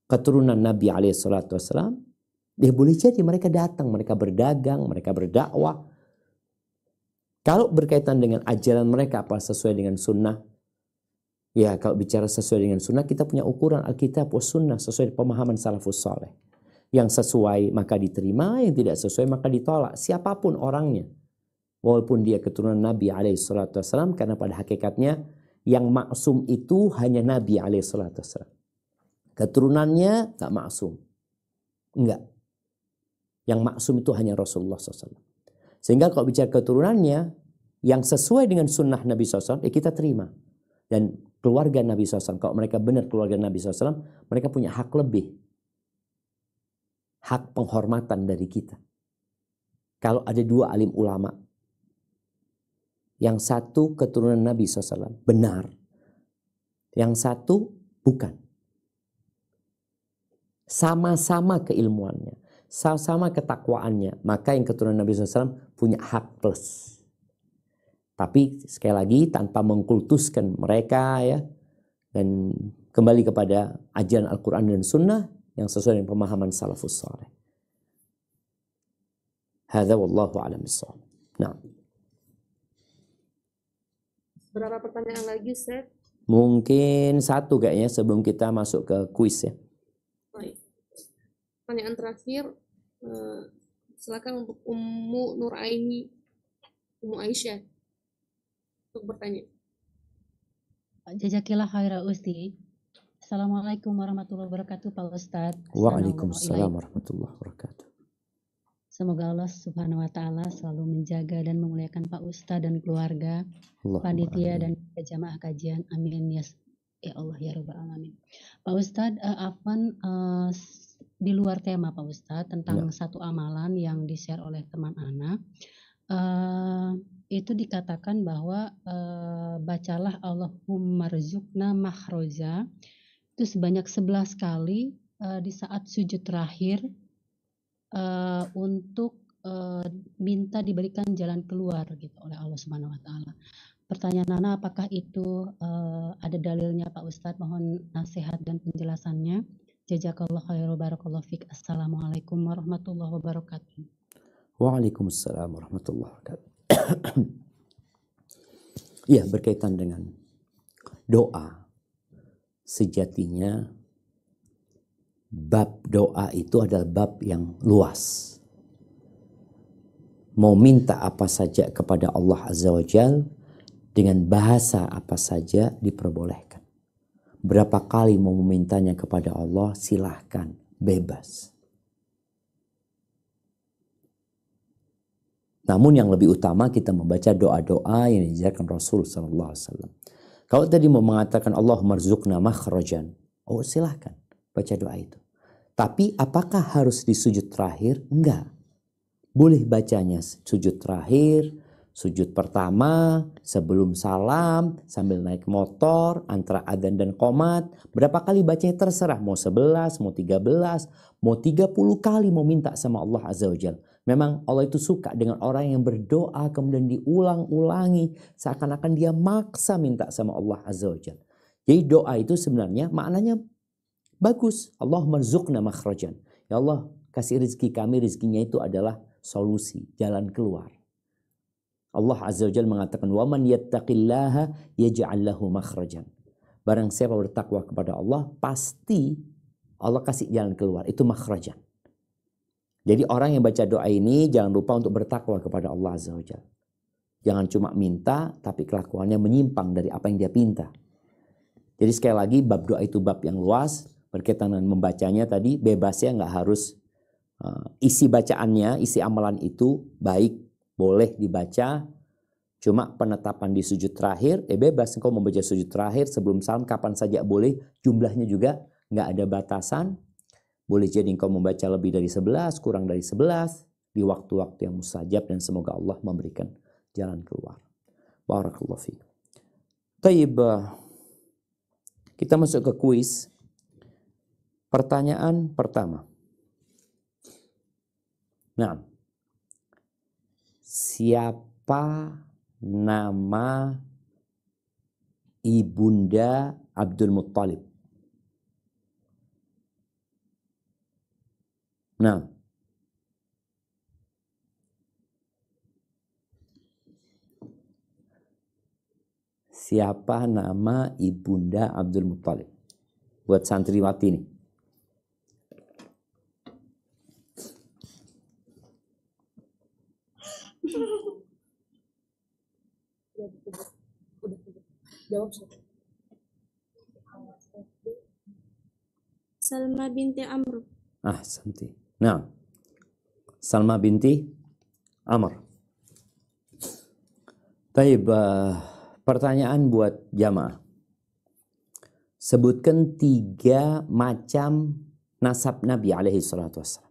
keturunan Nabi SAW. Dia boleh jadi mereka datang, mereka berdagang, mereka berdakwah. Kalau berkaitan dengan ajaran mereka apa sesuai dengan sunnah, ya kalau bicara sesuai dengan sunnah, kita punya ukuran Alkitab wa sunnah sesuai pemahaman salafus saleh. Yang sesuai maka diterima, yang tidak sesuai maka ditolak. Siapapun orangnya. Walaupun dia keturunan Nabi SAW, karena pada hakikatnya yang maksum itu hanya Nabi SAW. Keturunannya tak maksum. Enggak. Yang maksum itu hanya Rasulullah SAW. Sehingga kalau bicara keturunannya, yang sesuai dengan sunnah Nabi SAW, kita terima. Dan keluarga Nabi SAW, kalau mereka benar keluarga Nabi SAW, mereka punya hak lebih. Hak penghormatan dari kita. Kalau ada dua alim ulama, yang satu keturunan Nabi SAW, benar. Yang satu bukan. Sama-sama keilmuannya, sama-sama ketakwaannya, maka yang keturunan Nabi SAW punya hak plus. Tapi sekali lagi tanpa mengkultuskan mereka ya, dan kembali kepada ajaran Al-Quran dan Sunnah yang sesuai dengan pemahaman salafus saleh. Hadza wallahu a'lam bissawab. Nah. Berapa pertanyaan lagi, Ustaz? Mungkin satu kayaknya sebelum kita masuk ke kuis ya. Baik. Pertanyaan terakhir, silakan untuk Ummu Nuraini, Ummu Aisyah untuk bertanya. Jazakillah khaira Usti. Assalamualaikum warahmatullahi wabarakatuh Pak Ustadz. Waalaikumsalam warahmatullahi wabarakatuh. Semoga Allah Subhanahu wa taala selalu menjaga dan memuliakan Pak Ustadz dan keluarga, panitia dan jamaah kajian. Amin ya Allah ya rabbal alamin. Pak Ustadz, Afwan di luar tema Pak Ustadz tentang satu amalan yang di-share oleh teman Ana. Itu dikatakan bahwa bacalah Allahumma rzuqna makhroja itu sebanyak 11 kali di saat sujud terakhir untuk minta diberikan jalan keluar gitu oleh Allah Subhanahu wa taala. Pertanyaan Nana, apakah itu ada dalilnya Pak Ustadz? Mohon nasihat dan penjelasannya. Jazakallahu khairan barakallahu fik. Assalamualaikum warahmatullahi wabarakatuh. Waalaikumsalam warahmatullahi wabarakatuh. Ya, berkaitan dengan doa. Sejatinya bab doa itu adalah bab yang luas. Mau minta apa saja kepada Allah Azza wa Jal dengan bahasa apa saja diperbolehkan. Berapa kali mau memintanya kepada Allah silahkan, bebas. Namun yang lebih utama kita membaca doa-doa yang diajarkan Rasul SAW. Kalau tadi mau mengatakan Allahumma rzuqna makhrajan, oh silahkan. baca doa itu. Tapi apakah harus di sujud terakhir? Enggak. Boleh bacanya sujud terakhir, sujud pertama, sebelum salam, sambil naik motor, antara adzan dan qomat. Berapa kali bacanya terserah. Mau 11, mau 13, mau 30 kali mau minta sama Allah Azza wa Jalla. Memang Allah itu suka dengan orang yang berdoa kemudian diulang-ulangi. Seakan-akan dia maksa minta sama Allah Azza wa Jalla. Jadi doa itu sebenarnya maknanya bagus. Allahumma rzuqna makhrajan. Ya Allah, kasih rezeki kami, rezekinya itu adalah solusi, jalan keluar. Allah Azza wa Jalla mengatakan, wa man yattaqillaha yaj'al lahu makhrajan. Barang siapa bertakwa kepada Allah, pasti Allah kasih jalan keluar. Itu makhrajan. Jadi orang yang baca doa ini jangan lupa untuk bertakwa kepada Allah Azza wa Jalla. Jangan cuma minta, tapi kelakuannya menyimpang dari apa yang dia pinta. Jadi sekali lagi, bab doa itu bab yang luas. Berkaitan dengan membacanya tadi, bebas ya, nggak harus isi bacaannya, isi amalan itu baik, boleh dibaca. Cuma penetapan di sujud terakhir, bebas. Engkau membaca sujud terakhir sebelum salam, kapan saja boleh. Jumlahnya juga nggak ada batasan. Boleh jadi engkau membaca lebih dari 11, kurang dari 11. Di waktu-waktu yang mustajab, dan semoga Allah memberikan jalan keluar. Barakallahu fiik. Taib, kita masuk ke kuis. Pertanyaan pertama. Nah, siapa nama ibunda Abdul Muttalib? Nah, siapa nama ibunda Abdul Muttalib? Buat santriwati nih. Jawab. Salma binti Amr. Santi. Nah, Salma binti Amr. Taib, pertanyaan buat jamaah. Sebutkan 3 macam nasab Nabi alaihi salatu wassalam.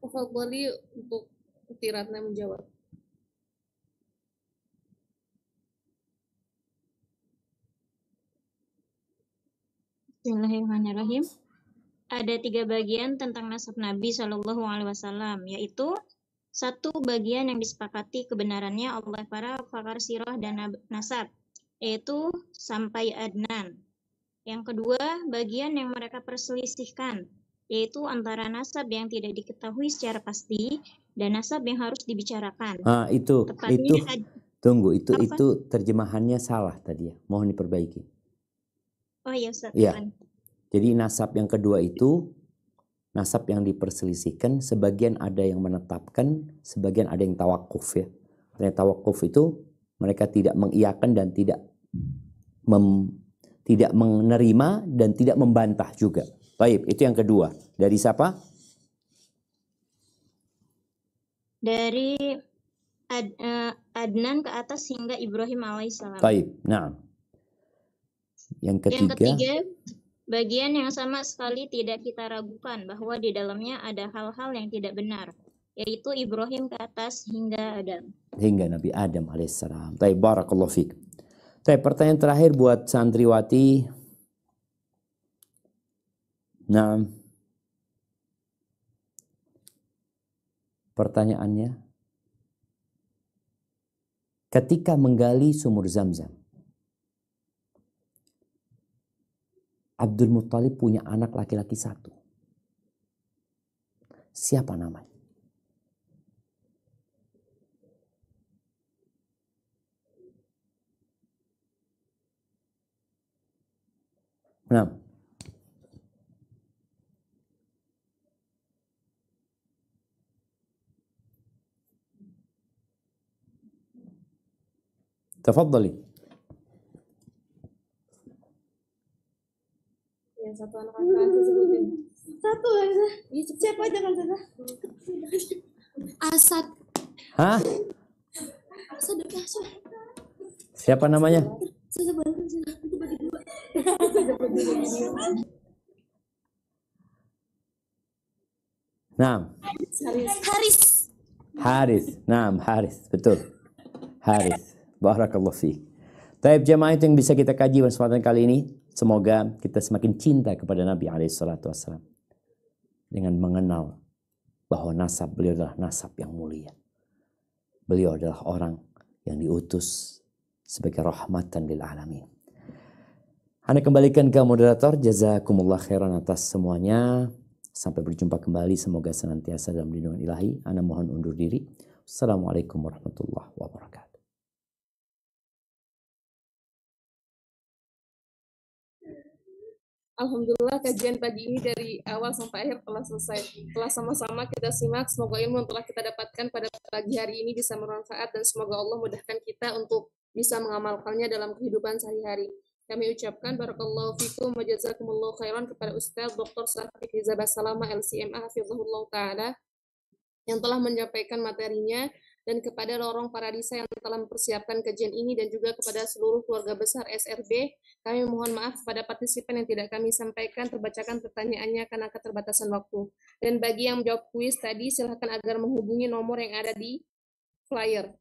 Tafadhali untuk Tiratna menjawab. Bismillahirrahmanirrahim. Ada 3 bagian tentang nasab Nabi Shallallahu Alaihi Wasallam, yaitu 1 bagian yang disepakati kebenarannya oleh para pakar sirah dan nasab, yaitu sampai Adnan. Yang kedua, bagian yang mereka perselisihkan, yaitu antara nasab yang tidak diketahui secara pasti dan nasab yang harus dibicarakan. Itu terjemahannya salah tadi ya. Mohon diperbaiki. Oh iya Ustaz. Ya. Jadi nasab yang kedua itu nasab yang diperselisihkan, sebagian ada yang menetapkan, sebagian ada yang tawakuf ya. Artinya tawakuf itu mereka tidak mengiyakan dan tidak menerima dan tidak membantah juga. Baik, itu yang kedua. Dari siapa? Dari Adnan ke atas hingga Ibrahim alaihissalam. Baik, nah. Yang ketiga, bagian yang sama sekali tidak kita ragukan bahwa di dalamnya ada hal-hal yang tidak benar, yaitu Ibrahim ke atas hingga Adam. Hingga Nabi Adam alaihissalam. Baik, barakallahu fiik. Baik, pertanyaan terakhir buat santriwati. Nah, pertanyaannya, ketika menggali sumur Zamzam, Abdul Muttalib punya anak laki-laki 1. Siapa namanya? Nah, Tafadhali. Ya, satu anak laki-laki sebutin. Satu aja. Siapa aja kan Ustazah? Asad. Hah? Asad. Siapa namanya? Ustazah bantu Ustazah. Itu bagi dua. Naam. Haris. Haris. Naam, Haris. Betul. Haris. Barakallahu fiik. Taib jemaah, itu yang bisa kita kaji pada kesempatan kali ini. Semoga kita semakin cinta kepada Nabi SAW dengan mengenal bahwa nasab beliau adalah nasab yang mulia. Beliau adalah orang yang diutus sebagai rahmatan lil alamin. Anda kembalikan ke moderator. Jazakumullah khairan atas semuanya. Sampai berjumpa kembali. Semoga senantiasa dalam lindungan ilahi. Anda mohon undur diri. Assalamualaikum warahmatullahi wabarakatuh. Alhamdulillah kajian pagi ini dari awal sampai akhir telah selesai. Telah sama-sama kita simak, semoga ilmu yang telah kita dapatkan pada pagi hari ini bisa bermanfaat dan semoga Allah mudahkan kita untuk bisa mengamalkannya dalam kehidupan sehari-hari. Kami ucapkan barakallahu fikum wa jazakumullahu khairan kepada Ustaz Dr. Syafiq Riza Basalama LCMA hafizahullah taala yang telah menyampaikan materinya, dan kepada lorong Paradisa yang telah mempersiapkan kajian ini, dan juga kepada seluruh keluarga besar SRB. Kami mohon maaf kepada partisipan yang tidak kami sampaikan terbacakan pertanyaannya karena keterbatasan waktu. Dan bagi yang menjawab kuis tadi, silakan agar menghubungi nomor yang ada di flyer.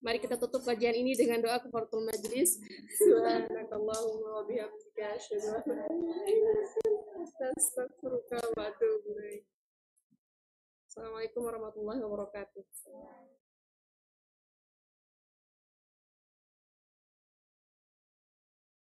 Mari kita tutup kajian ini dengan doa kafaratul majlis. Subhanakallahumma wa bihamdika asyhadu an la ilaha illa anta astaghfiruka wa atubu ilaik. Assalamualaikum warahmatullahi wabarakatuh.